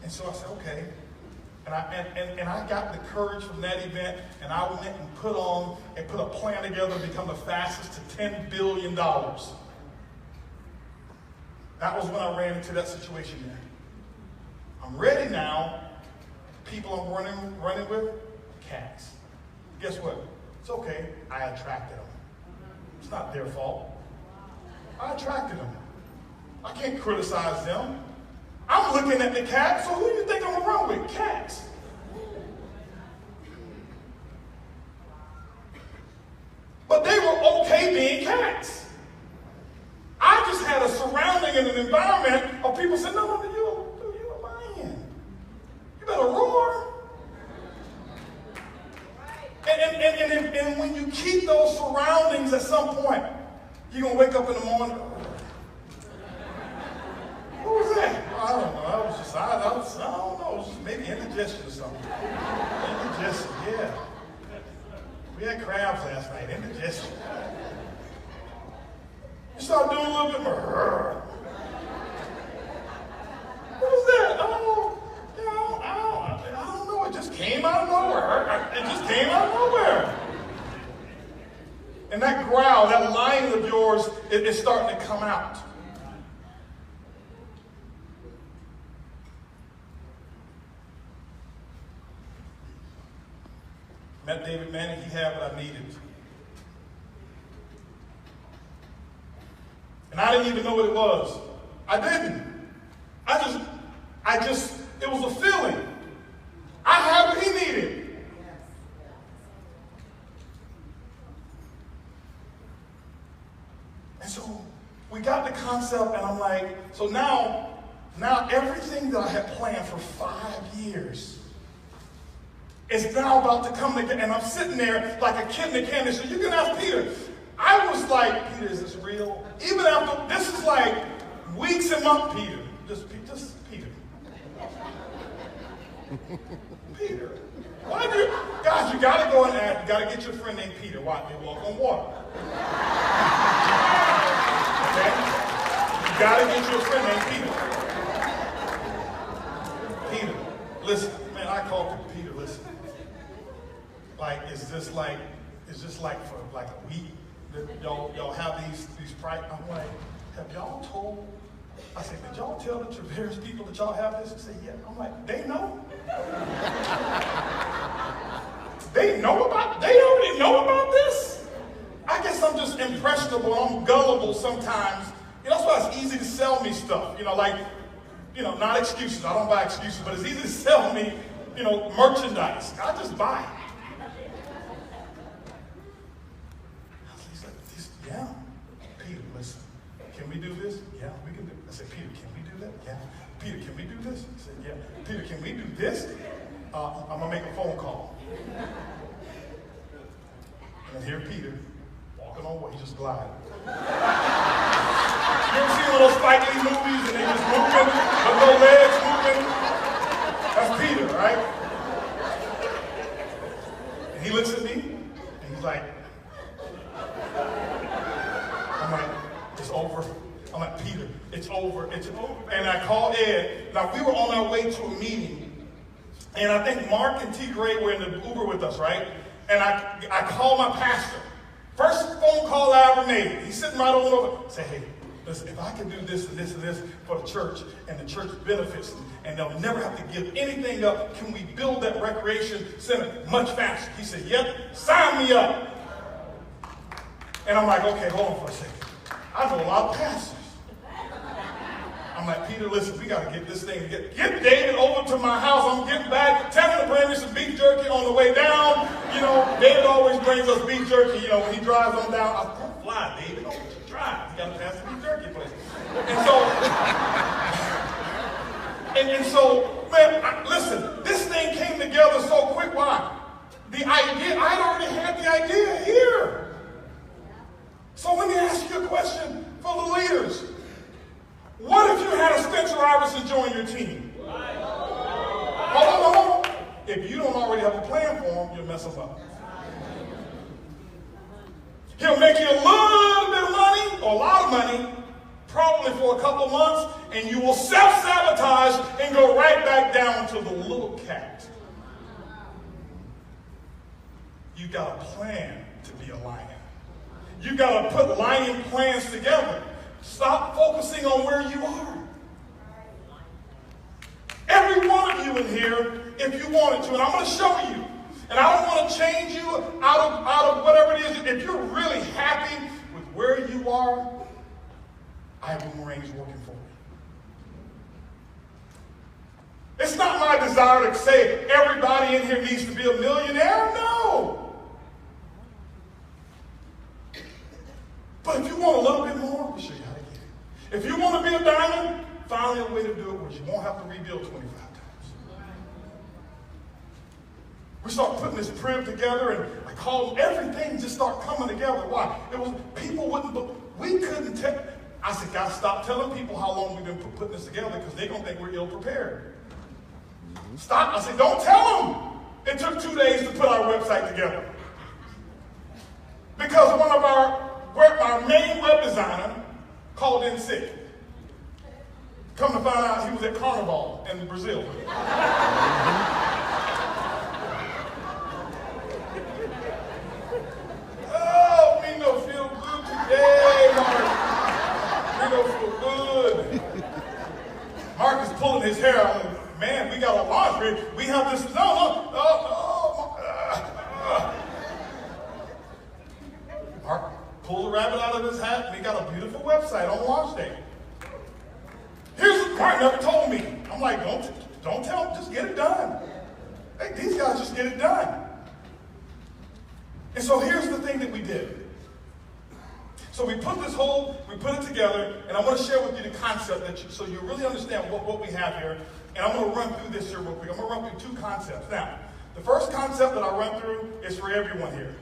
And so I said, okay. And I got the courage from that event, and I went and put a plan together to become the fastest to $10 billion. That was when I ran into that situation there. I'm ready now. People I'm running with, cats. Guess what? It's okay. I attracted them. It's not their fault. I attracted them. I can't criticize them. I'm looking at the cat, so who do you think I'm around with? Cats. But they were okay being cats. I just had a surrounding and an environment of people saying, no, you're a lion. You better roar. And when you keep those surroundings at some point, you're going to wake up in the morning. What was that? I don't know. I don't know. It was just maybe indigestion or something. Indigestion, yeah. We had crabs last night. Indigestion. You start doing a little bit more. What was that? I don't know. It just came out of nowhere. It just came out of nowhere. And that growl, that lion of yours, it's starting to come out. Met David Manning, he had what I needed. And I didn't even know what it was. I didn't. It was a feeling. I had what he needed. And so we got the concept, and I'm like, so now everything that I had planned for 5 years, is now about to come together. And I'm sitting there like a kid in a candy store. You can ask Peter. I was like, Peter, is this real? Even after, this is like weeks and months, Peter. Just Peter. Peter. Why do you, guys, you got to go and ask, you got to get your friend named Peter. Why? They walk on water. Okay? You got to get your friend named Peter. Peter, listen, man, I call people Peter, listen. Like, is this like for like a week that y'all have these pride? I'm like, have y'all told? I said, did y'all tell the Traverse people that y'all have this? They say, yeah. I'm like, they know? They already know about this? I guess I'm just impressionable. I'm gullible sometimes. You know, that's why it's easy to sell me stuff. You know, like, you know, not excuses. I don't buy excuses, but it's easy to sell me, you know, merchandise. I just buy it. He's like, yeah. Peter, listen, can we do this? Yeah, we can do it. I said, Peter, can we do that? Yeah. Peter, can we do this? He said, yeah. Peter, can we do this? I'm going to make a phone call. And here Peter, walking on water, he just glided. You ever seen one of those Spike Lee movies and they just moving, with no legs moving? That's Peter, right? And he looks at me, and he's like, I'm like, it's over. I'm like, Peter, it's over, it's over. And I called Ed. Now, we were on our way to a meeting, and I think Mark and T. Gray were in the Uber with us, right? And I called my pastor. First phone call I ever made. He's sitting right over. I said, hey, listen, if I can do this and this and this for the church, and the church benefits, and they'll never have to give anything up, can we build that recreation center much faster? He said, yep, sign me up. And I'm like, okay, hold on for a second. I know a lot of pastors. I'm like, Peter, listen, we got to get this thing. Get David over to my house. I'm getting back. Tell him to bring me some beef jerky on the way down. You know, David always brings us beef jerky, you know, when he drives on down. I said, don't fly, David. Don't drive. You got to pass the beef jerky place. And so, man, listen, this thing came together so quick. Why? The idea, I'd already had the idea here. So let me ask you a question for the leaders. What if you had a Spencer Iverson join your team? Hold on. If you don't already have a plan for him, you'll mess him up. He'll make you a little bit of money, or a lot of money, probably for a couple of months, and you will self-sabotage and go right back down to the little cat. You got a plan to be a lion. You got to put lion plans together. Stop focusing on where you are. Every one of you in here, if you wanted to, and I'm going to show you, and I don't want to change you out of whatever it is. If you're really happy with where you are, iBoomerang is working for you. It's not my desire to say everybody in here needs to be a millionaire. No. But if you want a little bit more, we'll show you how to get it. If you want to be a diamond, find a way to do it where you won't have to rebuild 25 times. We start putting this PRIB together, and I call everything just start coming together. Why? It was people wouldn't, we couldn't tell. I said, guys, stop telling people how long we've been putting this together because they're going to think we're ill prepared. Stop. I said, don't tell them. It took 2 days to put our website together. Because one of our main web designer called in sick. Come to find out he was at Carnival in Brazil. Oh, me no feel good today, Mark. Me no feel good. Mark is pulling his hair out. Man, we got a laundry. We have this. No. Mark pulled the rabbit out of his hat, and he got a beautiful website on launch day. Mark never told me. I'm like, don't tell him, just get it done. Hey, these guys just get it done. And so here's the thing that we did. So we put it together, and I want to share with you the concept so you really understand what we have here. And I'm going to run through this here real quick. I'm going to run through two concepts. Now, The first concept that I run through is for everyone here.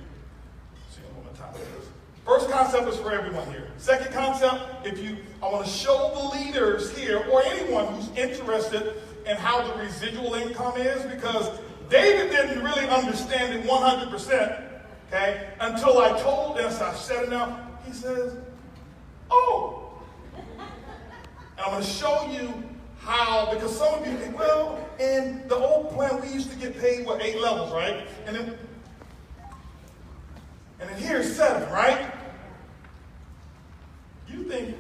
See what my time is. First concept is for everyone here. Second concept, I want to show the leaders here or anyone who's interested in how the residual income is, because David didn't really understand it 100%, okay, until I told him, so I set it up. He says, oh. And I'm going to show you how, because some of you think, well, in the old plan, we used to get paid, 8 levels, right? And then here's 7, right? You think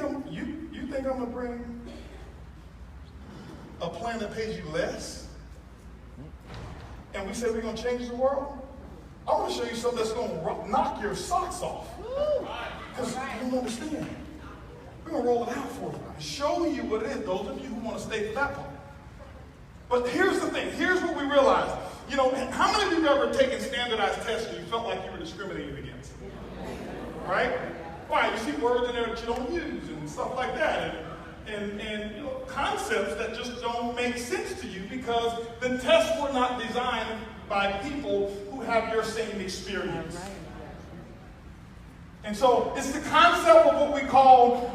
I'm going to bring a plan that pays you less? And we say we're going to change the world? I want to show you something that's going to knock your socks off. Because you don't understand. We're going to roll it out for you. Show you what it is, those of you who want to stay for that part. But here's the thing. Here's what we realized. You know, how many of you have ever taken standardized tests and you felt like you were discriminated against? Right? Why? You see words in there that you don't use and stuff like that. And you know, concepts that just don't make sense to you because the tests were not designed by people who have your same experience. And so it's the concept of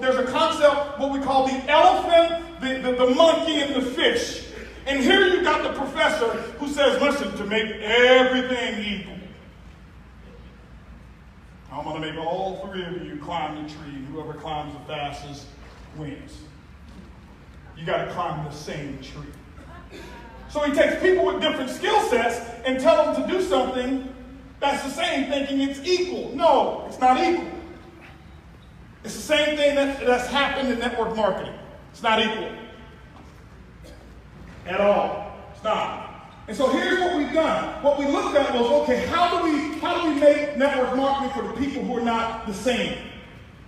there's a concept, what we call the elephant, the monkey, and the fish. And here you got the professor who says, listen, to make everything equal, I'm going to make all 3 of you climb the tree. Whoever climbs the fastest wins. You got to climb the same tree. So he takes people with different skill sets and tells them to do something that's the same, thinking it's equal. No, it's not equal. It's the same thing that's happened in network marketing. It's not equal. At all. It's not. And so here's what we've done. What we looked at was, okay, how do we make network marketing for the people who are not the same?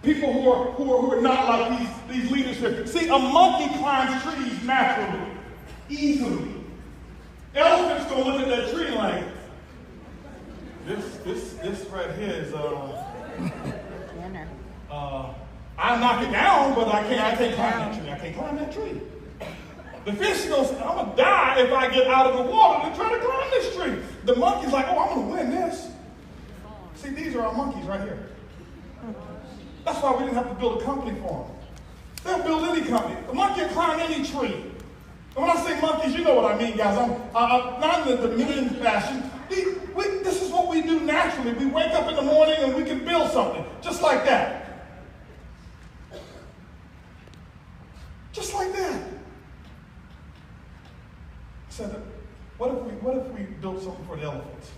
People who are not like these leaders here. See, a monkey climbs trees naturally, easily. Elephants gonna look at that tree like, this right here is I knock it down, but I can't climb that tree. I can't climb that tree. The fish goes, I'm gonna die if I get out of the water to try to climb this tree. The monkey's like, oh, I'm gonna win this. See, these are our monkeys right here. That's why we didn't have to build a company for them. They'll build any company. The monkey will climb any tree. And when I say monkeys, you know what I mean, guys. I'm not in the mean fashion. This is what we do naturally. We wake up in the morning and we can build something. Just like that. Just like that. I said, what if we built something for the elephants?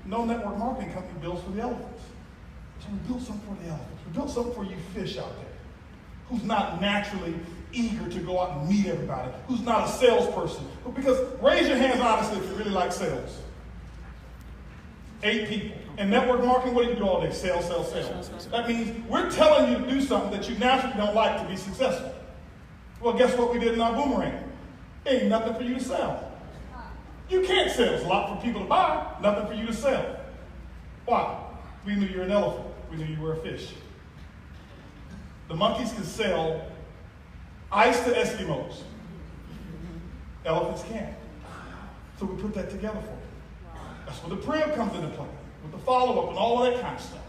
No network marketing company builds for the elephants. So we built something for the elephants. We built something for you fish out there who's not naturally eager to go out and meet everybody, who's not a salesperson. Because raise your hands honestly if you really like sales. 8 people. In network marketing, what do you do all day? Sales, sales, sales. That means we're telling you to do something that you naturally don't like to be successful. Well, guess what we did in our boomerang? Ain't nothing for you to sell. You can't sell. There's a lot for people to buy, nothing for you to sell. Why? We knew you were an elephant. We knew you were a fish. The monkeys can sell ice to Eskimos. Elephants can't. So we put that together for you. That's where the PRIB comes into play, with the follow-up and all of that kind of stuff.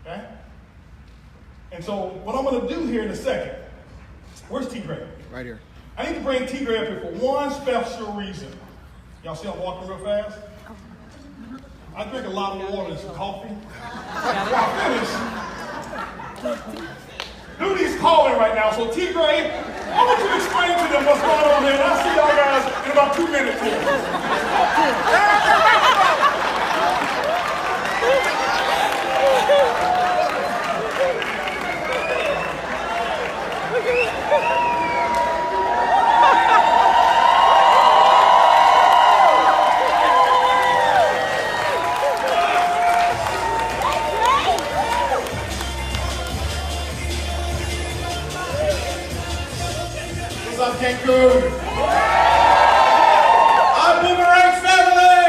Okay? And so what I'm going to do here in a second, where's T-Gray? Right here. I need to bring T-Gray up here for one special reason. Y'all see I'm walking real fast? I drink a lot of water and some coffee. I finish. Duty's calling right now, so T-Gray, I want you to explain to them what's going on here, and I'll see y'all guys in about 2 minutes here. What's up, Cancun? iBüümerang family!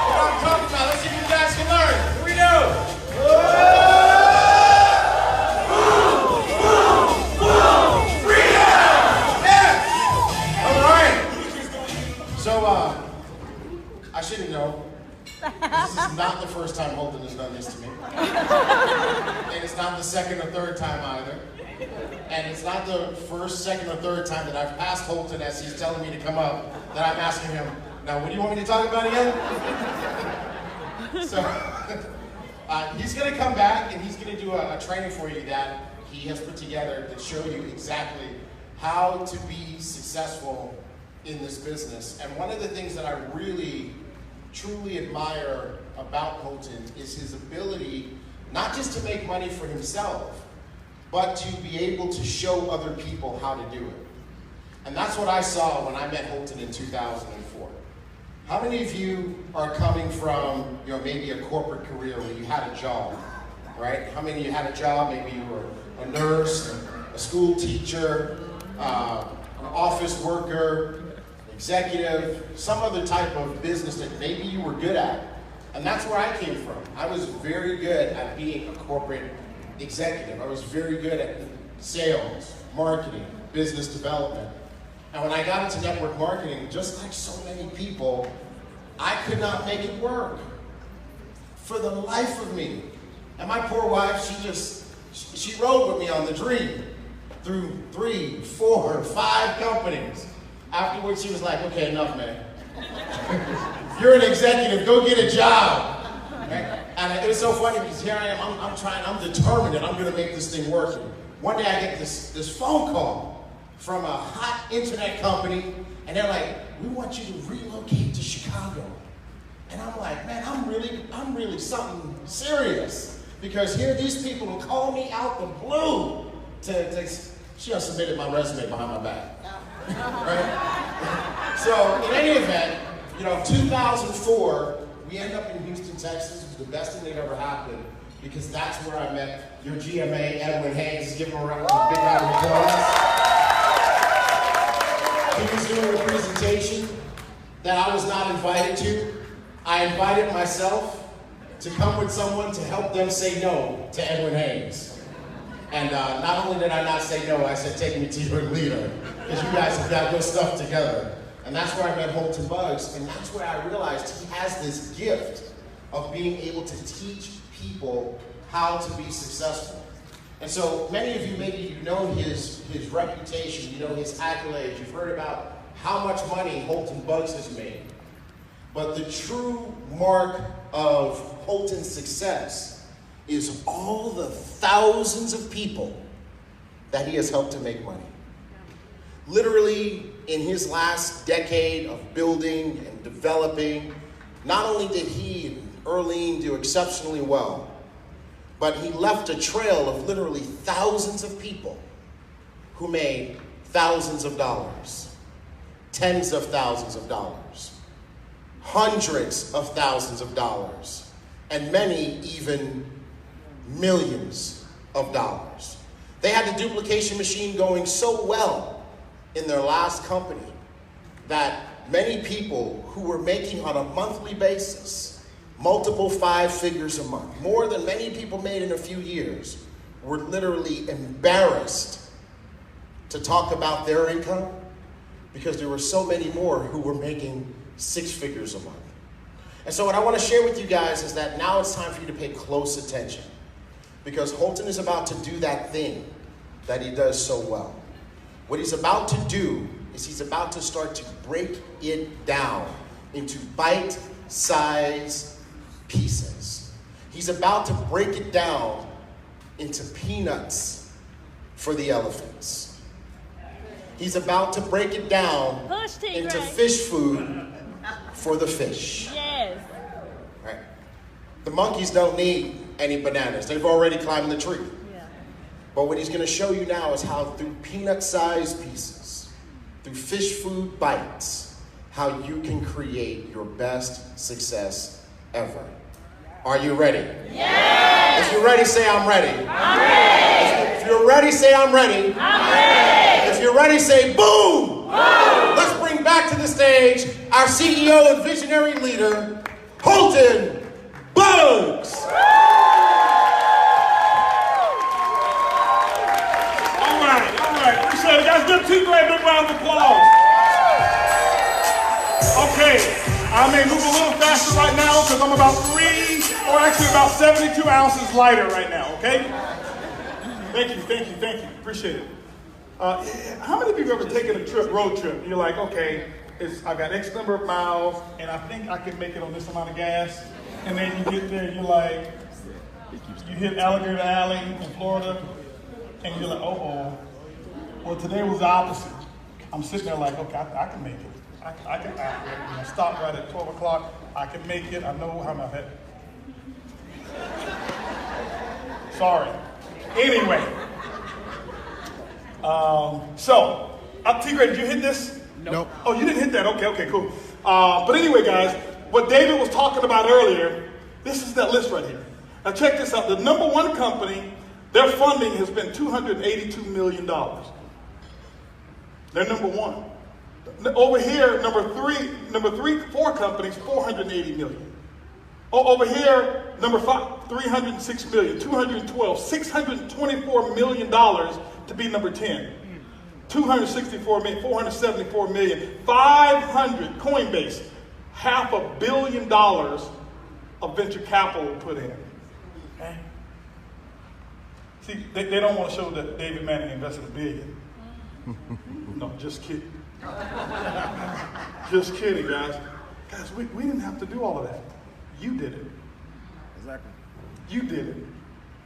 What I'm talking about, let's see if you guys can learn. Here we go. Freedom! you know, this is not the first time Holton has done this to me. And it's not the second or third time either. And it's not the first, second, or third time that I've passed Holton as he's telling me to come up that I'm asking him, now what do you want me to talk about again? So, he's going to come back and he's going to do a training for you that he has put together to show you exactly how to be successful in this business. And one of the things that I really, truly admire about Holton is his ability not just to make money for himself, but to be able to show other people how to do it. And that's what I saw when I met Holton in 2004. How many of you are coming from, you know, maybe a corporate career where you had a job, right? How many of you had a job? Maybe you were a nurse, a school teacher, an office worker, executive, some other type of business that maybe you were good at. And that's where I came from. I was very good at being a corporate executive. I was very good at sales, marketing, business development. And when I got into network marketing, just like so many people, I could not make it work for the life of me. And my poor wife, she rode with me on the dream through 3, 4, 5 companies. Afterwards, she was like, okay, enough, man. You're an executive, go get a job. Right? And it was so funny because here I am, I'm determined that I'm gonna make this thing work. One day I get this phone call from a hot internet company, and they're like, we want you to relocate to Chicago. And I'm like, man, I'm really something serious. Because here these people will call me out the blue she just submitted my resume behind my back. Right? So in any event, you know, 2004, we end up in Houston, Texas. It was the best thing that ever happened because that's where I met your GMA, Edwin Hayes. Give him a big round of applause. He was doing a presentation that I was not invited to. I invited myself to come with someone to help them say no to Edwin Hayes. And not only did I not say no, I said, take me to your leader, because you guys have got good stuff together. And that's where I met Holton Bugs, and that's where I realized he has this gift of being able to teach people how to be successful. And so many of you, maybe you know his reputation, you know his accolades, you've heard about how much money Holton Bugs has made. But the true mark of Holton's success is all the thousands of people that he has helped to make money. Literally, in his last decade of building and developing, not only did he and Earlene do exceptionally well, but he left a trail of literally thousands of people who made thousands of dollars, tens of thousands of dollars, hundreds of thousands of dollars, and many even millions of dollars. They had the duplication machine going so well in their last company that many people who were making on a monthly basis multiple 5 figures a month, more than many people made in a few years, were literally embarrassed to talk about their income because there were so many more who were making 6 figures a month. And so what I want to share with you guys is that now it's time for you to pay close attention, because Holton is about to do that thing that he does so well. What he's about to do is he's about to start to break it down into bite-sized pieces. He's about to break it down into peanuts for the elephants. He's about to break it down into fish food for the fish. Yes. Right. The monkeys don't need any bananas. They've already climbed the tree. Yeah. But what he's going to show you now is how through peanut-sized pieces, through fish food bites, how you can create your best success ever. Are you ready? Yes. If you're ready, say I'm ready. I'm ready. If you're ready, say I'm ready. I'm ready. If you're ready, say boom. Boom. Let's bring back to the stage our CEO and visionary leader, Holton Bugs. All right. Appreciate it, guys. Give 2 great big rounds of applause. Okay, I may move a little faster because I'm about 72 ounces lighter right now, okay? Thank you. Appreciate it. How many of you have ever taken a road trip? You're like, okay, I've got X number of miles, and I think I can make it on this amount of gas. And then you get there, you're like, you hit Alligator Alley in Florida, and you're like, oh. Well, today was the opposite. I'm sitting there like, okay, I can make it. I can stop right at 12 o'clock. I can make it. I know how my head. Sorry. Anyway. So, T-Gray, did you hit this? Nope. Oh, you didn't hit that. Okay, cool. But anyway, guys, what David was talking about earlier, this is that list right here. Now check this out. The number one company, their funding has been $282 million. They're number one. Over here, number three, 4 companies, $480 million. Over here, number 5, $306 million, 212, $624 million to be number 10. 264 million, 474 million, 500, Coinbase, $500 million of venture capital put in. Okay? See, they don't want to show that David Manning invested $1 billion. No, just kidding. Just kidding, guys. Guys, we didn't have to do all of that. You did it. Exactly. You did it.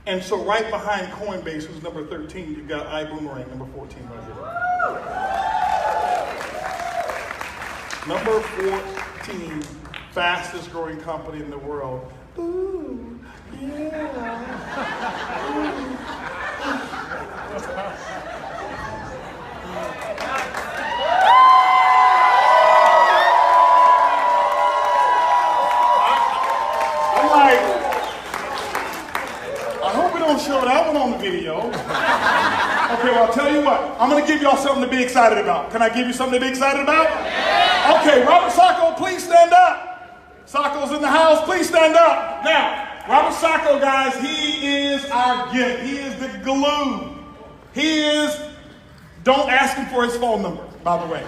And so right behind Coinbase, who's number 13, you've got iBoomerang, number 14 right here. Number 14, fastest growing company in the world. Ooh, yeah. Show that one on the video. Okay, well, I'll tell you what. I'm going to give y'all something to be excited about. Can I give you something to be excited about? Yeah. Okay, Robert Sacco, please stand up. Sacco's in the house. Please stand up. Now, Robert Sacco, guys, he is our gift. He is the glue. Don't ask him for his phone number, by the way.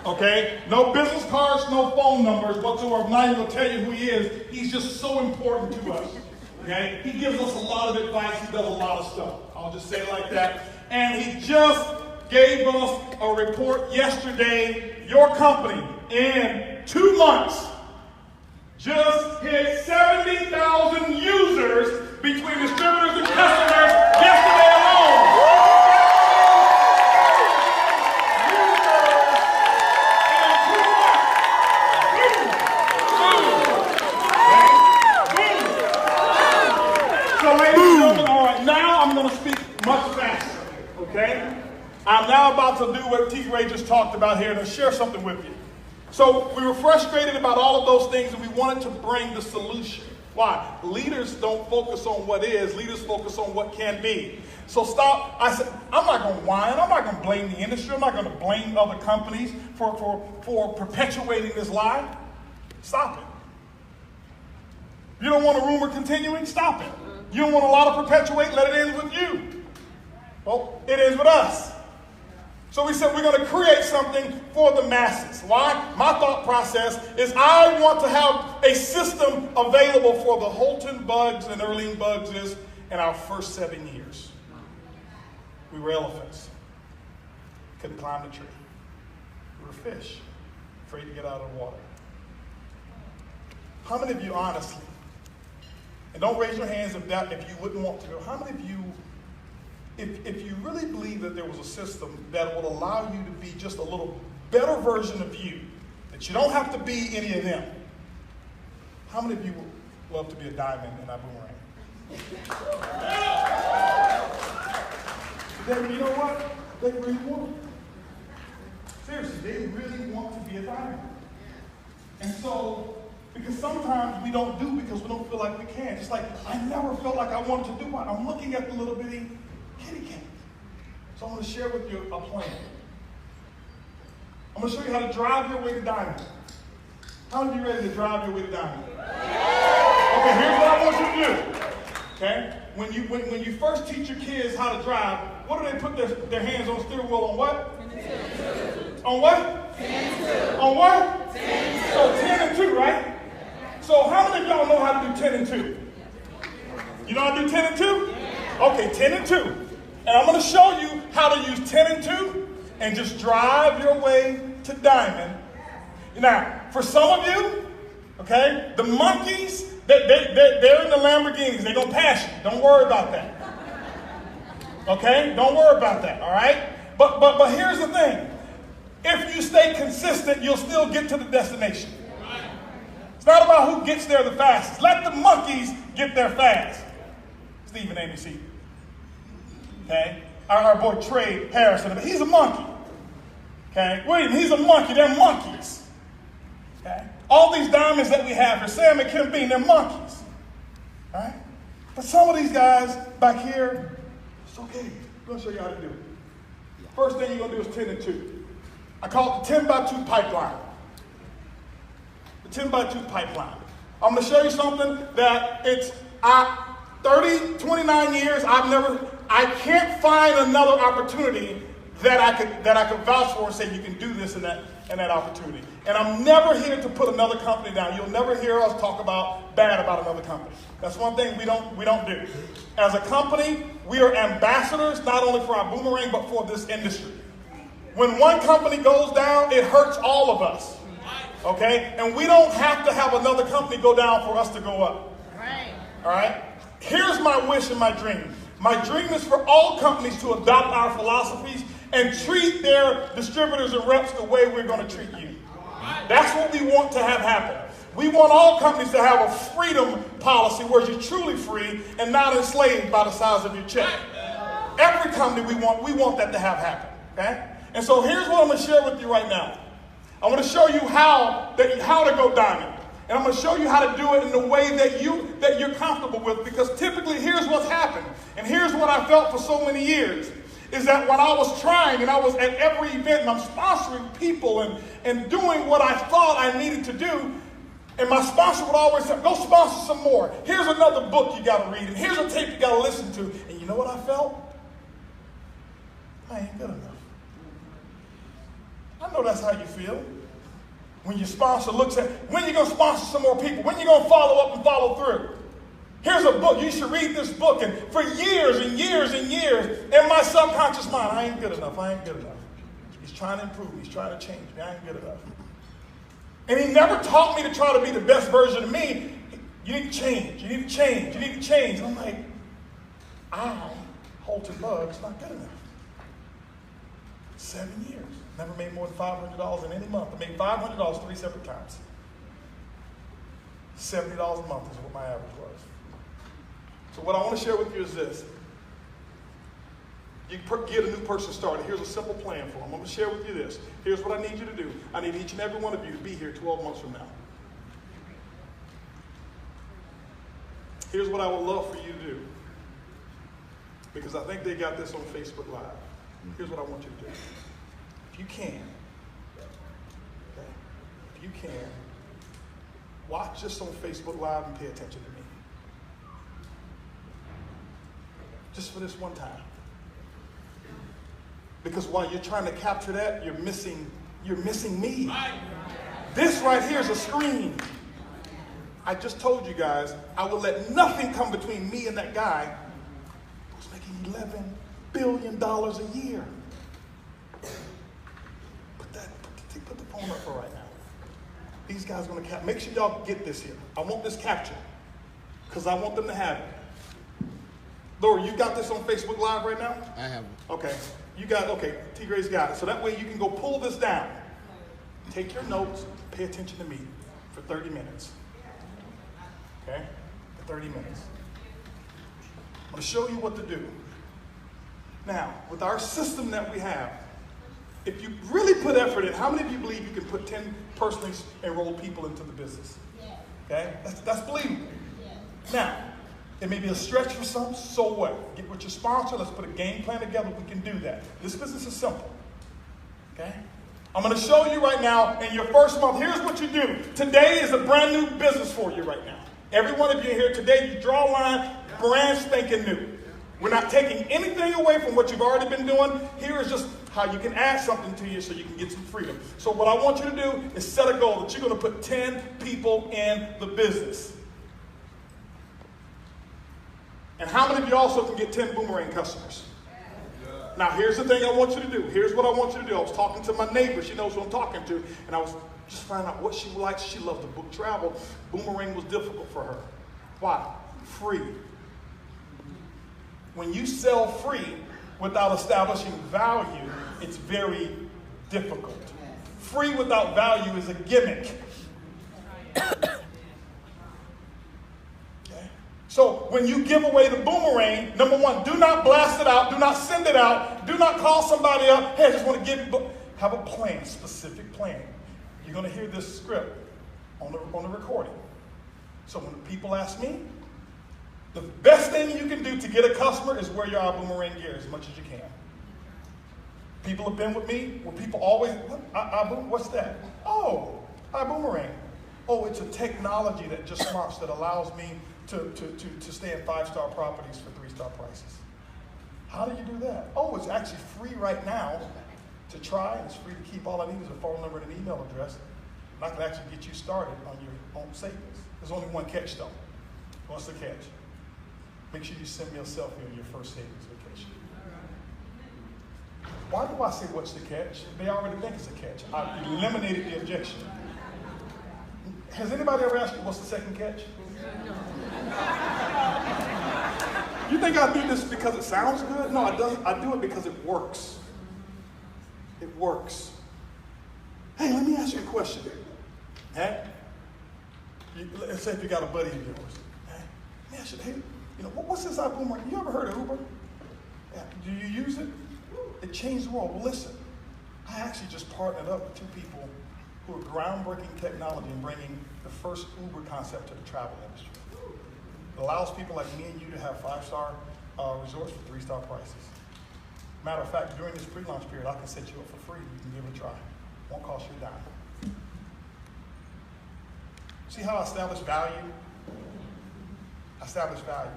Okay? No business cards, no phone numbers whatsoever. I'm not even going to tell you who he is. He's just so important to us. Okay? He gives us a lot of advice. He does a lot of stuff. I'll just say it like that. And he just gave us a report yesterday. Your company, in 2 months, just hit 70,000 users between distributors and customers yesterday alone. Much faster, okay? I'm now about to do what T-Ray just talked about here and share something with you. So we were frustrated about all of those things and we wanted to bring the solution. Why? Leaders don't focus on what is, leaders focus on what can be. So stop, I said, I'm not gonna whine, I'm not gonna blame the industry, I'm not gonna blame other companies for perpetuating this lie. Stop it. You don't want a rumor continuing? Stop it. You don't want a lot to perpetuate? Let it end with you. Well, it is with us. So we said we're going to create something for the masses. Why? My thought process is I want to have a system available for the Holton bugs and Erling bugs in our first 7 years. We were elephants. Couldn't climb the tree. We were fish, afraid to get out of the water. How many of you honestly, and don't raise your hands if you wouldn't want to go, how many of you, if you really believe that there was a system that would allow you to be just a little better version of you, that you don't have to be any of them, how many of you would love to be a diamond in iBoomerang? David, you know what? They really want it. Seriously, they really want to be a diamond. And so, because sometimes we don't do because we don't feel like we can. Just like, I never felt like I wanted to do one. I'm looking at the little bitty kitty cat. So I'm going to share with you a plan. I'm going to show you how to drive your way to diamond. How many of you ready to drive your way to diamond? Okay, here's what I want you to do. Okay? When you first teach your kids how to drive, what do they put their hands on the steering wheel on what? 10 and 2. On what? 10 and 2. On what? 10 and 2. So 10 and 2, right? So how many of y'all know how to do 10 and 2? You know how to do 10 and 2? Okay, 10 and 2. And I'm going to show you how to use 10 and 2 and just drive your way to diamond. Now, for some of you, okay, the monkeys, they're in the Lamborghinis. They're going to pass you. Don't worry about that. Okay? Don't worry about that, all right? But here's the thing. If you stay consistent, you'll still get to the destination. It's not about who gets there the fastest. Let the monkeys get there fast. Steve and Amy C. Okay? Our boy Trey Harrison, he's a monkey. Okay? William, he's a monkey. They're monkeys. Okay? All these diamonds that we have here, Sam and Kim Bean, they're monkeys. All right? But some of these guys back here, it's okay. I'm going to show you how to do it. First thing you're going to do is 10 and 2. I call it the 10 by 2 pipeline. The 10 by 2 pipeline. I'm going to show you something that it's 29 years, I can't find another opportunity that I could vouch for and say you can do this and that opportunity. And I'm never here to put another company down. You'll never hear us talk bad about another company. That's one thing we don't do. As a company, we are ambassadors not only for our boomerang but for this industry. When one company goes down, it hurts all of us. Okay? And we don't have to have another company go down for us to go up. Right. All right? Here's my wish and my dream. My dream is for all companies to adopt our philosophies and treat their distributors and reps the way we're going to treat you. That's what we want to have happen. We want all companies to have a freedom policy where you're truly free and not enslaved by the size of your check. Every company we want that to have happen. Okay? And so here's what I'm going to share with you right now. I'm going to show you how to go diamond. And I'm going to show you how to do it in the way that you're comfortable with, because typically here's what's happened. And here's what I felt for so many years, is that when I was trying and I was at every event and I'm sponsoring people and doing what I thought I needed to do, and my sponsor would always say, go sponsor some more. Here's another book you got to read, and here's a tape you got to listen to. And you know what I felt? I ain't good enough. I know that's how you feel. When your sponsor looks at, when are you going to sponsor some more people? When are you going to follow up and follow through? Here's a book. You should read this book. And for years and years and years, in my subconscious mind, I ain't good enough. I ain't good enough. He's trying to improve me. He's trying to change me. I ain't good enough. And he never taught me to try to be the best version of me. You need to change. You need to change. You need to change. And I'm like, Holton Bug's not good enough. 7 years. Never made more than $500 in any month. I made $500 3 separate times. $70 a month is what my average was. So what I want to share with you is this. You get a new person started. Here's a simple plan for them. I'm going to share with you this. Here's what I need you to do. I need each and every one of you to be here 12 months from now. Here's what I would love for you to do. Because I think they got this on Facebook Live. Here's what I want you to do. If you can, okay, if you can, watch this on Facebook Live and pay attention to me. Just for this one time. Because while you're trying to capture that, you're missing me. This right here is a screen. I just told you guys, I will let nothing come between me and that guy who's making $11 billion a year. Put the phone up for right now. These guys are going to capture. Make sure y'all get this here. I want this captured because I want them to have it. Laura, you got this on Facebook Live right now? I have it. Okay. Okay, T. Gray's got it. So that way you can go pull this down. Take your notes, pay attention to me for 30 minutes. Okay? For 30 minutes. I'm going to show you what to do. Now, with our system that we have, if you really put effort in, how many of you believe you can put 10 personally enrolled people into the business? Okay? That's believable. Now, it may be a stretch for some, so what? Get with your sponsor, let's put a game plan together, we can do that. This business is simple. Okay? I'm going to show you right now in your first month, here's what you do. Today is a brand new business for you right now. Every one of you here today, you draw a line, brand spanking new. We're not taking anything away from what you've already been doing. Here is just how you can add something to you so you can get some freedom. So what I want you to do is set a goal that you're going to put 10 people in the business. And how many of you also can get 10 boomerang customers? Now, here's the thing I want you to do. Here's what I want you to do. I was talking to my neighbor. She knows who I'm talking to. And I was just finding out what she likes. She loved to book travel. Boomerang was difficult for her. Why? Free. When you sell free without establishing value, it's very difficult. Free without value is a gimmick. So when you give away the boomerang, number one, do not blast it out. Do not send it out. Do not call somebody up. Hey, I just want to give you. Have a plan, specific plan. You're going to hear this script on the recording. So when people ask me, the best thing you can do to get a customer is wear your iBoomerang gear as much as you can. People have been with me where people always, what's that? Oh, iBoomerang. Oh, it's a technology that just smarts that allows me to stay in 5-star properties for 3-star prices. How do you do that? Oh, it's actually free right now to try, and it's free to keep. All I need is a phone number and an email address, and I can actually get you started on your own savings. There's only one catch, though. What's the catch? Make sure you send me a selfie on your first savings vacation. Why do I say what's the catch? They already think it's a catch. I eliminated the objection. Has anybody ever asked you what's the second catch? You think I do this because it sounds good? No, it doesn't. I do it because it works. It works. Hey, let me ask you a question. Hey? Let's say if you got a buddy of yours. Hey, let me ask you, hey, what's this iBoomerang? You ever heard of Uber? Yeah, do you use it? It changed the world. Well, listen, I actually just partnered up with 2 people who are groundbreaking technology and bringing the first Uber concept to the travel industry. It allows people like me and you to have 5-star resorts for 3-star prices. Matter of fact, during this pre-launch period, I can set you up for free. You can give it a try. Won't cost you a dime. See how I establish value? I establish value.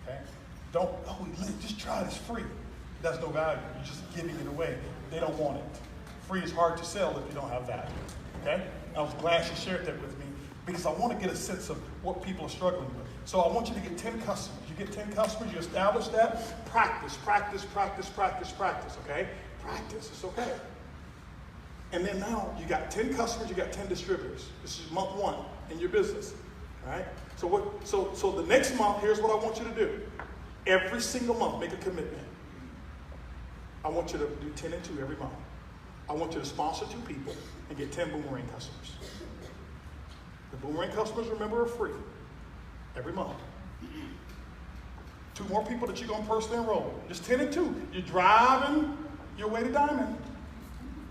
Okay? Don't, just try it, it's free. That's no value. You're just giving it away. They don't want it. Free is hard to sell if you don't have value. Okay? I was glad she shared that with me because I want to get a sense of what people are struggling with. So I want you to get 10 customers. You get 10 customers, you establish that. Practice, practice, practice, practice, practice, okay? Practice, it's okay. And then now you got 10 customers, you got 10 distributors. This is month 1 in your business, all right? So the next month, here's what I want you to do. Every single month, make a commitment. I want you to do 10 and 2 every month. I want you to sponsor 2 people and get 10 boomerang customers. The boomerang customers, remember, are free every month. 2 more people that you're going to personally enroll. Just 10 and 2. You're driving your way to Diamond.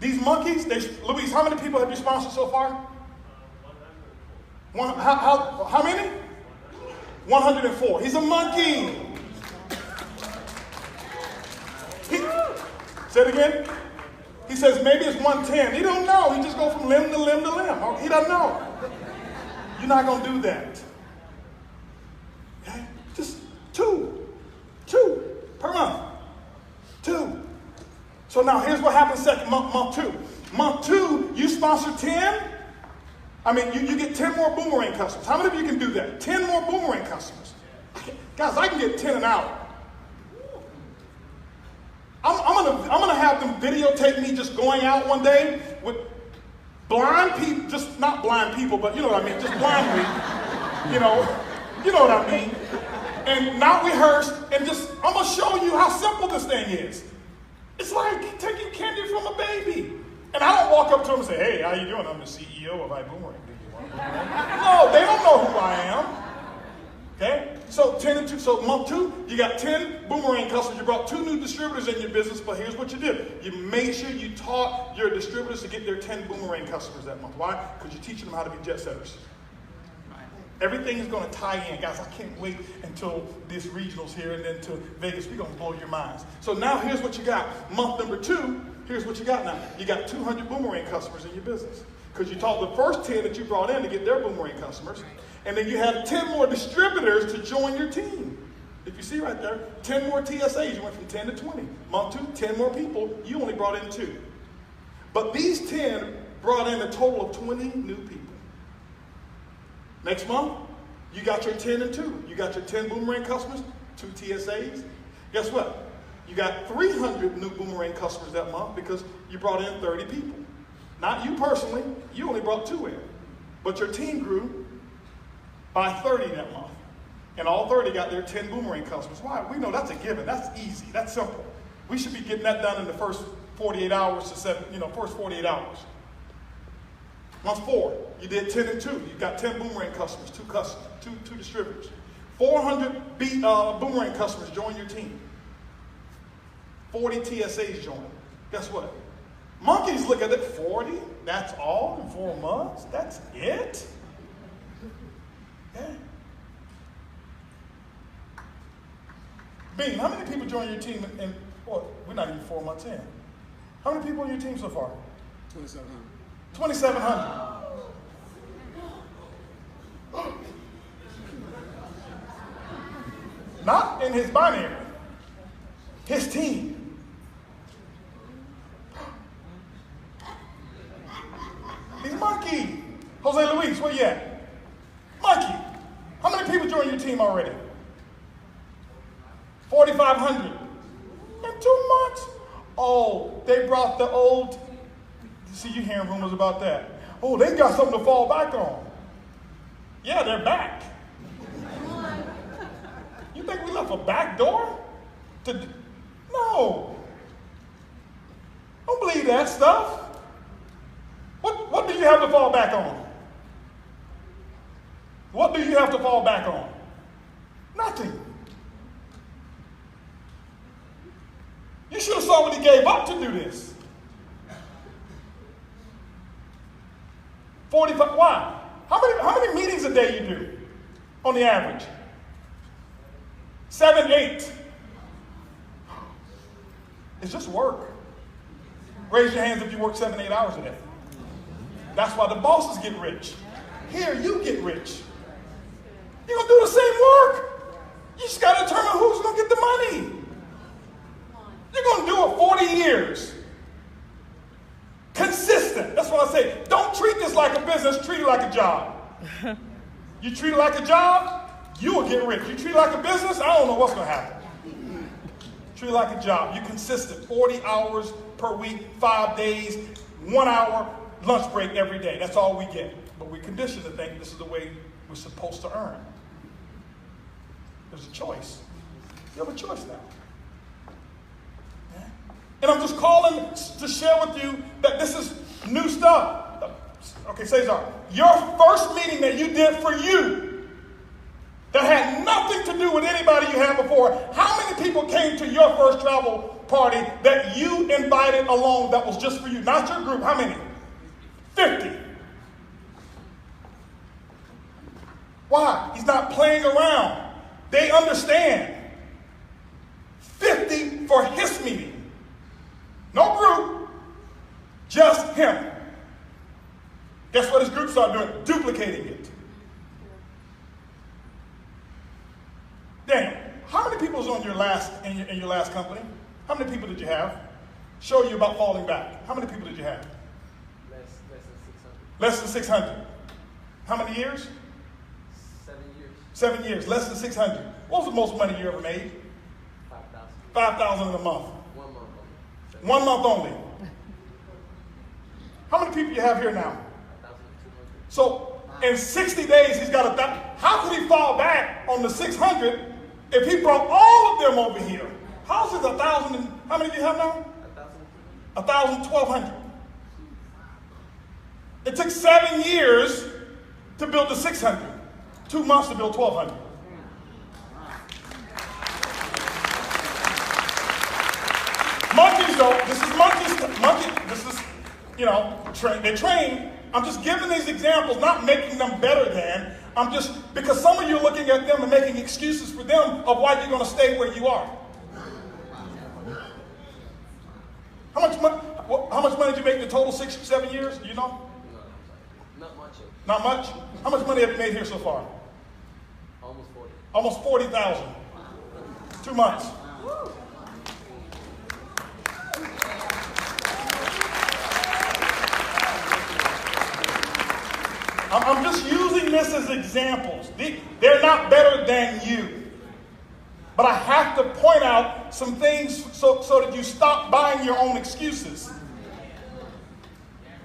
These monkeys, Luis, how many people have you sponsored so far? 104. How many? 104. He's a monkey. Say it again. He says maybe it's 110. He don't know. He just go from limb to limb to limb. He doesn't know. You're not going to do that. Okay? Just 2 per month. 2. So now here's what happens second month 2. Month 2, you sponsor 10. You get 10 more boomerang customers. How many of you can do that? 10 more boomerang customers. Guys, I can get 10 an hour. I'm gonna have them videotape me just going out one day with blind people, just not blind people, but you know what I mean, just blind people. You know what I mean. And not rehearsed, and I'm gonna show you how simple this thing is. It's like taking candy from a baby. And I don't walk up to them and say, hey, how you doing? I'm the CEO of iBoomerang. Do you want boomerang? No, they don't know who I am. Okay? So 10 and 2. So month 2, you got 10 boomerang customers. You brought 2 new distributors in your business, but here's what you did. You made sure you taught your distributors to get their 10 boomerang customers that month. Why? Because you're teaching them how to be jet setters. Everything is going to tie in. Guys, I can't wait until this regional's here and then to Vegas. We're going to blow your minds. So now here's what you got. Month number 2, here's what you got now. You got 200 boomerang customers in your business. Because you taught the first 10 that you brought in to get their boomerang customers. And then you had 10 more distributors to join your team. If you see right there, 10 more TSAs, you went from 10 to 20. Month 2, 10 more people, you only brought in 2. But these 10 brought in a total of 20 new people. Next month, you got your 10 and 2. You got your 10 boomerang customers, 2 TSAs. Guess what? You got 300 new boomerang customers that month because you brought in 30 people. Not you personally, you only brought 2 in. But your team grew by 30 that month. And all 30 got their 10 boomerang customers. Why? We know that's a given. That's easy. That's simple. We should be getting that done in the first 48 hours to first 48 hours. Month 4, you did 10 and 2. You got 10 boomerang customers, 2 distributors. 400 boomerang customers join your team. 40 TSAs join. Guess what? Monkeys look at it, 40? That's all in 4 months? That's it? Yeah. Bean, how many people join your team we're not even 4 months in. How many people on your team so far? 2,700. 2,700. Not in his binary. His team. He's Monkey. Jose Luis, where you at? Monkey. How many people joined your team already? 4,500. In 2 months? Oh, they brought the old. See, you hearing rumors about that. Oh, they got something to fall back on. Yeah, they're back. You think we left a back door? No. Don't believe that stuff. What do you have to fall back on? What do you have to fall back on? Nothing. You should have saw what he gave up to do this. 45, why? How many meetings a day you do on the average? 7, 8. It's just work. Raise your hands if you work 7, 8 hours a day. That's why the bosses get rich. Here, you get rich. You're going to do the same work. You just got to determine who's going to get the money. You're going to do it 40 years. Consistent. That's what I say. Don't treat this like a business. Treat it like a job. You treat it like a job, you will get rich. You treat it like a business, I don't know what's going to happen. Treat it like a job. You're consistent. 40 hours per week, 5 days, 1 hour lunch break every day. That's all we get. But we condition to think this is the way we're supposed to earn. There's a choice. You have a choice now. And I'm just calling to share with you that this is new stuff. Okay, Cesar, your first meeting that you did for you that had nothing to do with anybody you had before, how many people came to your first travel party that you invited along that was just for you? Not your group, how many? 50. Why? He's not playing around. They understand. 50 for his meeting. No group, just him. Guess what his group started doing? Duplicating it. Daniel, how many people was on your last in your last company? How many people did you have? Show you about falling back. How many people did you have? Less than 600. How many years? 7 years. 7 years. Less than 600. What was the most money you ever made? 5,000. 5,000 in a month. 1 month only. 1 month only. How many people you have here now? 1,200. So in 60 days, he's got 1,000. How could he fall back on the 600 if he brought all of them over here? How's it 1,000? How many do you have now? 1,000, 1,200. It took 7 years to build the 600. 2 months to build 1,200. Monkeys, though, this is monkeys. This is, they train. I'm just giving these examples, not making them better than. I'm just, because some of you are looking at them and making excuses for them of why you're going to stay where you are. How much money did you make in the total 6 or 7 years? Do you know? Not much. Not much? How much money have you made here so far? Almost 40. Almost 40,000. 2 months. I'm just using this as examples. They're not better than you. But I have to point out some things so that you stop buying your own excuses.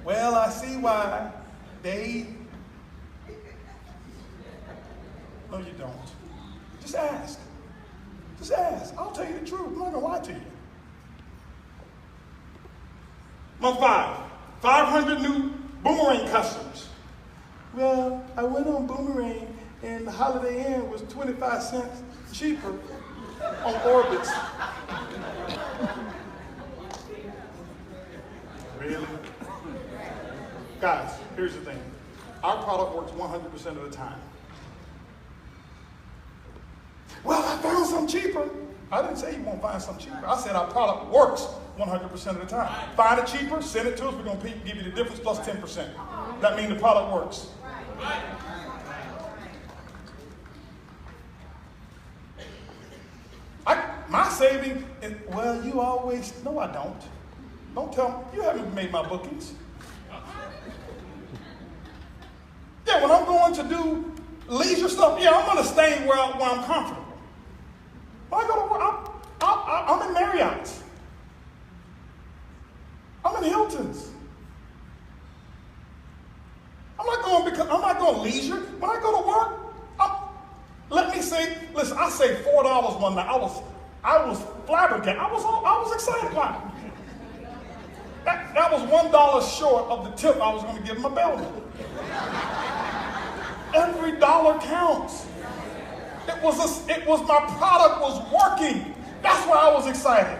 Well, I see why they... No, you don't. Just ask. Just ask. I'll tell you the truth. I'm not going to lie to you. Month 5, 500 new boomerang customers. Well, I went on Boomerang and the Holiday Inn was 25 cents cheaper on Orbitz. Really? Guys, here's the thing. Our product works 100% of the time. Well, I found some cheaper. I didn't say you won't find some cheaper. I said our product works 100% of the time. Find it cheaper, send it to us. We're going to give you the difference plus 10%. That means the product works. My saving, well, you always, no, I don't. Don't tell me, you haven't made my bookings. Yeah, when I'm going to do leisure stuff, yeah, I'm going to stay where I'm comfortable. When I go to work, I'm in Marriott's. I'm in Hilton's. I'm not going leisure. When I go to work, let me say, listen, I saved $4 one night. I was flabbergasted. I was excited about it. That was $1 short of the tip I was going to give my bellman. Every dollar counts. It was my product was working. That's why I was excited.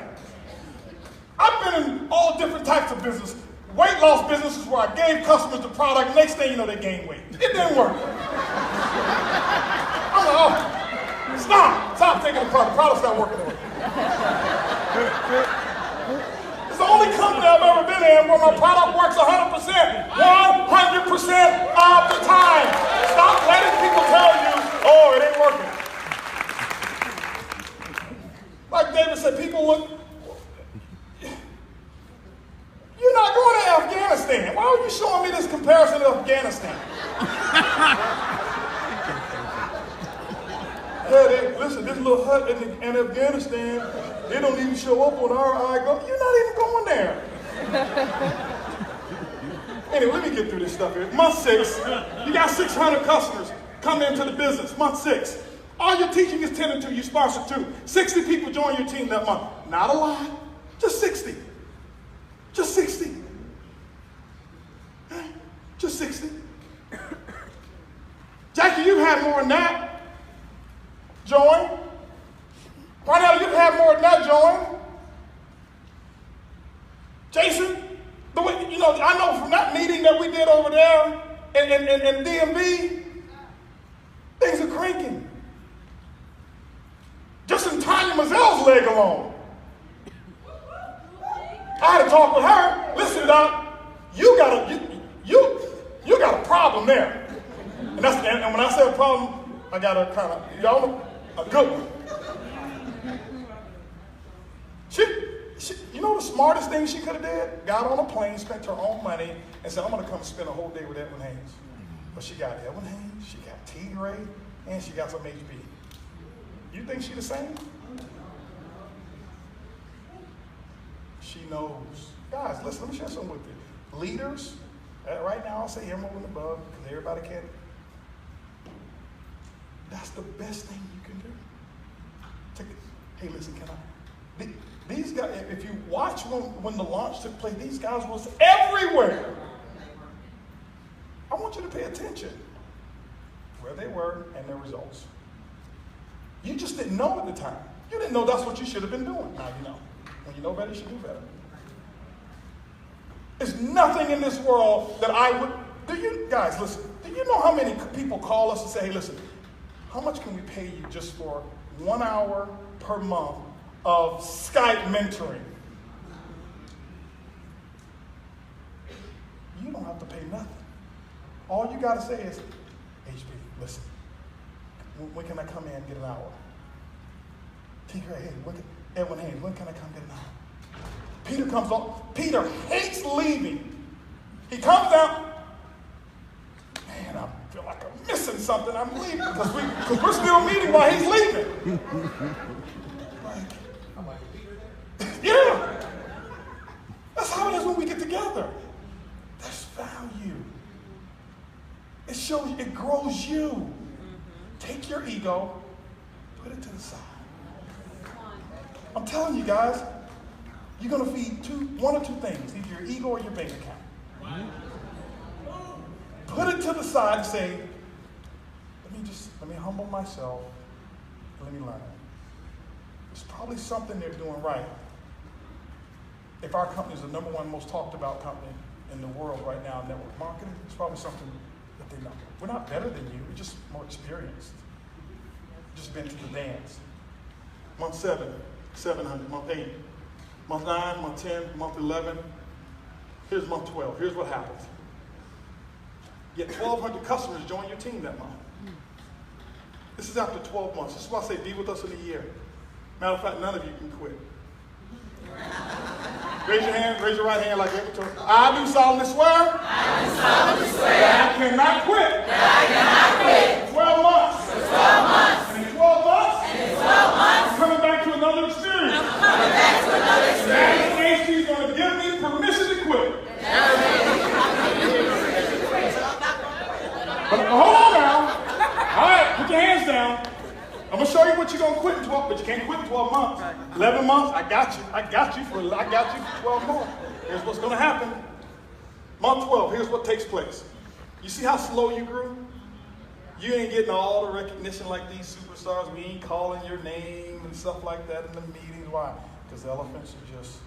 I've been in all different types of business. Weight loss businesses where I gave customers the product, next thing you know, they gained weight. It didn't work. I'm like, oh, stop taking the product. The product's not working. It's the only company I've ever been in where my product works 100% of the time. Stop letting people tell you, oh, it ain't working. Like David said, people look, you're not going to Afghanistan. Why are you showing me this comparison to Afghanistan? Yeah, listen, this little hut in Afghanistan, they don't even show up on our iGo. You're not even going there. Anyway, let me get through this stuff here. Month 6, you got 600 customers coming into the business. Month 6, all your teaching is 10 and 2, you sponsor 2. 60 people join your team that month. Not a lot, just 60. Just 60. Just 60. Jackie, you've had more than that. Join. Cornell, you've had more than that. Join. Jason, I know from that meeting that we did over there in DMV, things are cranking. Just in Tanya Mazelle's leg alone. I had to talk with her. Listen, Doc, you got a problem there. And when I say a problem, I got a kind of, y'all know, a good one. She, you know the smartest thing she could have did? Got on a plane, spent her own money, and said, I'm going to come spend a whole day with Edwin Haynes. But she got Edwin Haynes, she got T-Ray, and she got some HB. You think she the same? She knows. Guys, listen, let me share something with you. Leaders, right now I'll say emerald and above, because everybody can. That's the best thing you can do. Hey, listen, can I? These guys, if you watch when the launch took place, these guys was everywhere. I want you to pay attention where they were and their results. You just didn't know at the time. You didn't know that's what you should have been doing. Now you know. When you know better, you should do better. There's nothing in this world that I would, guys, listen, do you know how many people call us and say, hey, listen, how much can we pay you just for 1 hour per month of Skype mentoring? You don't have to pay nothing. All you got to say is, HB, listen, when can I come in and get an hour? Peter, hey, look at Edwin Haynes. When can I come get now? Peter comes on. Peter hates leaving. He comes down. Man, I feel like I'm missing something. I'm leaving because we're still meeting while he's leaving. Yeah. That's how it is when we get together. There's value. It shows, it grows you. Take your ego, put it to the side. I'm telling you guys, you're going to feed one or two things, either your ego or your bank account. Put it to the side and say, let me humble myself, and let me learn. There's probably something they're doing right. If our company is the number one most talked about company in the world right now in network marketing, it's probably something that they know. We're not better than you, we're just more experienced. Just been to the dance. Month 7, 700, month 8, month 9, month 10, month 11. Here's month 12. Here's what happens. You get 1,200 customers join your team that month. This is after 12 months. This is why I say be with us in a year. Matter of fact, none of you can quit. Raise your hand, raise your right hand like every time. I do solemnly swear. I do solemnly swear. That I cannot quit. That I cannot quit. 12 months. For 12 months. And in 12 months. And in 12 months. I'm coming back to another experience. I'm coming back to another experience. That AC is going to give me permission to quit. But hold on now. All right, put your hands down. I'm going to show you what you're going to quit in 12, but you can't quit in 12 months. 11 months, I got you. I got you for 12 more. Here's what's going to happen. Month 12, here's what takes place. You see how slow you grew? You ain't getting all the recognition like these superstars. We ain't calling your name and stuff like that in the meetings. Why? Because elephants are just...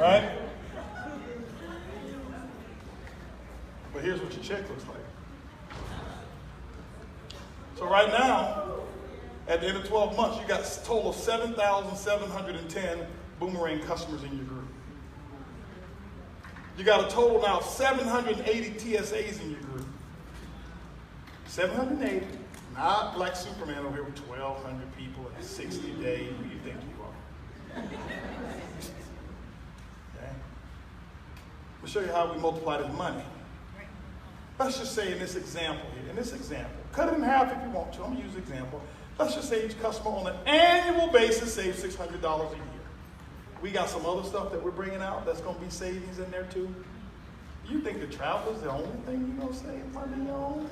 Right? But here's what your check looks like. So right now, at the end of 12 months, you got a total of 7,710 boomerang customers in your group. You got a total now of 780 TSAs in your group. 780. Not like Superman over here with 1,200 people in 60 days. Who do you think you are? Okay. We'll show you how we multiply this money. Let's just say in this example here, cut it in half if you want to. I'm going to use an example. Let's just say each customer on an annual basis saves $600 a year. We got some other stuff that we're bringing out that's going to be savings in there too. You think the travel is the only thing you're going to save money on?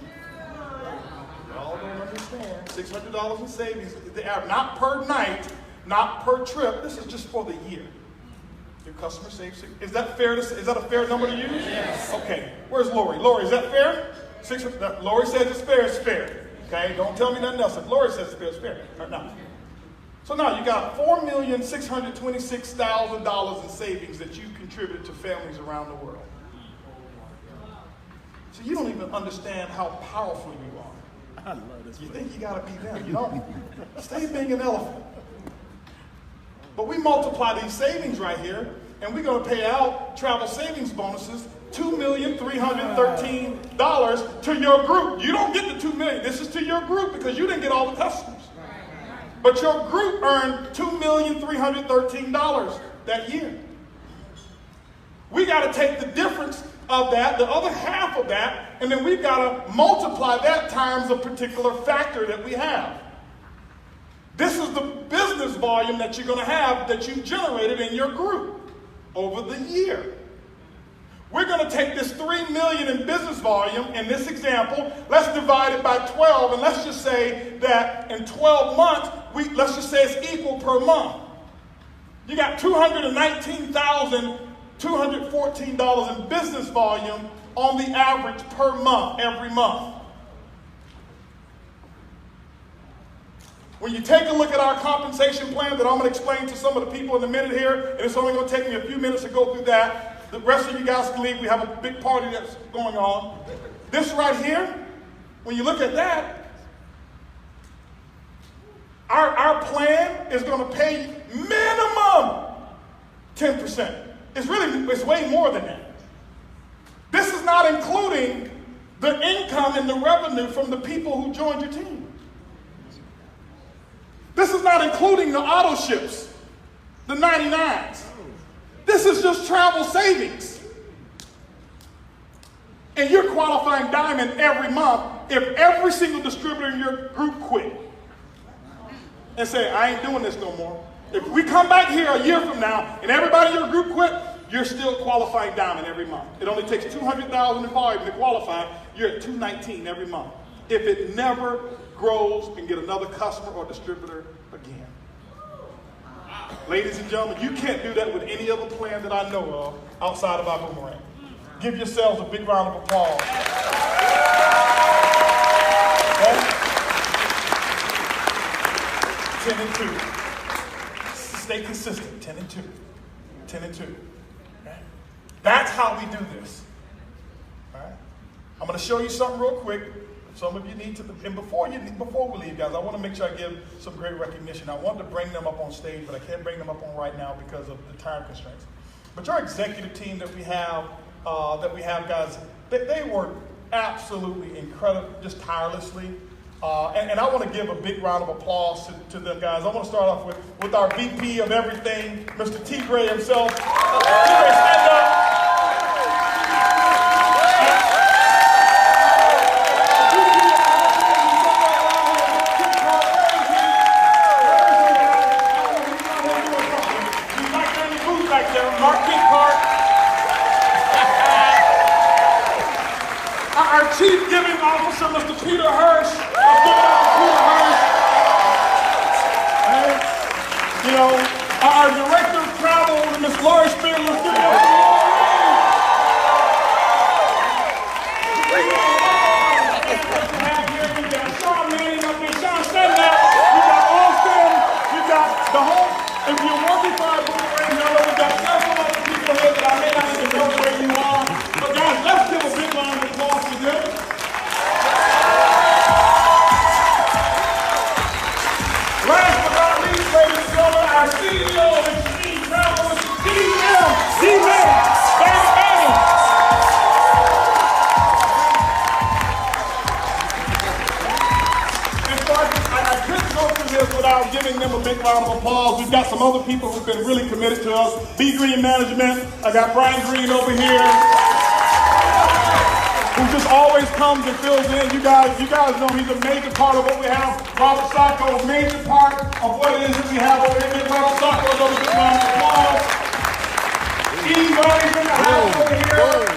Y'all don't understand. $600 in savings, not per night, not per trip. This is just for the year. Your customer saves. Is that fair? Is that a fair number to use? Yes. Okay. Where's Lori? Lori, is that fair? Lori says it's fair. It's fair. Okay. Don't tell me nothing else. If Lori says it's fair, it's fair. All right, now. So now you got $4,626,000 in savings that you contributed to families around the world. So you don't even understand how powerful you are. I love this. You think you got to be them. You don't. Stay being an elephant. But we multiply these savings right here, and we're going to pay out travel savings bonuses, $2,313 to your group. You don't get the $2 million. This is to your group because you didn't get all the customers. But your group earned $2,313 that year. We got to take the difference of that, the other half of that, and then we've got to multiply that times a particular factor that we have. This is the business volume that you're going to have that you generated in your group over the year. We're going to take this $3 million in business volume in this example. Let's divide it by 12, and let's just say that in 12 months, let's just say it's equal per month. You got $219,214 in business volume on the average per month, every month. When you take a look at our compensation plan that I'm going to explain to some of the people in a minute here, and it's only going to take me a few minutes to go through that. The rest of you guys can leave. We have a big party that's going on. This right here, when you look at that, our plan is going to pay minimum 10%. It's way more than that. is not including the income and the revenue from the people who joined your team. This is not including the auto ships, the 99s. This is just travel savings. And you're qualifying diamond every month if every single distributor in your group quit and say, I ain't doing this no more. If we come back here a year from now and everybody in your group quit, you're still qualifying diamond every month. It only takes $200,000 in volume to qualify. You're at $219 every month. If it never grows and get another customer or distributor again. Ladies and gentlemen, you can't do that with any other plan that I know of outside of iBüümerang. Give yourselves a big round of applause. Okay? 10 and 2. Stay consistent. 10 and 2. 10 and 2. Okay? That's how we do this. All right? I'm going to show you something real quick. Some of you need to, and before we leave, guys, I want to make sure I give some great recognition. I want to bring them up on stage, but I can't bring them up on right now because of the time constraints. But your executive team that we have, guys, they work absolutely incredible, just tirelessly. And I want to give a big round of applause to them, guys. I want to start off with our VP of everything, Mr. T. Gray himself. T. Gray, stand up. Chief Giving Officer, Mr. Peter Hirsch. Right? You know, our Director of Travel, Ms. Laura Spear. Let's give it up. We got Sean Manning up there. Sean, stand up. We got Austin. We got the whole. If you're working for iBüümerang, we got several other people here that I may not even know where you are. But guys, let's give a big round of applause to them. Last but not least, ladies and gentlemen, our CEO of Extreme Travel, Mr. D-Man. And so I couldn't go through this without giving them a big round of applause. We've got some other people who've been really committed to us. B Green Management. I got Brian Green over here, who just always comes and fills in. You guys know he's a major part of what we have. Robert Sacco, a major part of what it is that we have over here. Give Robert Sacco a big round of applause. Steve Murray's in the house over here.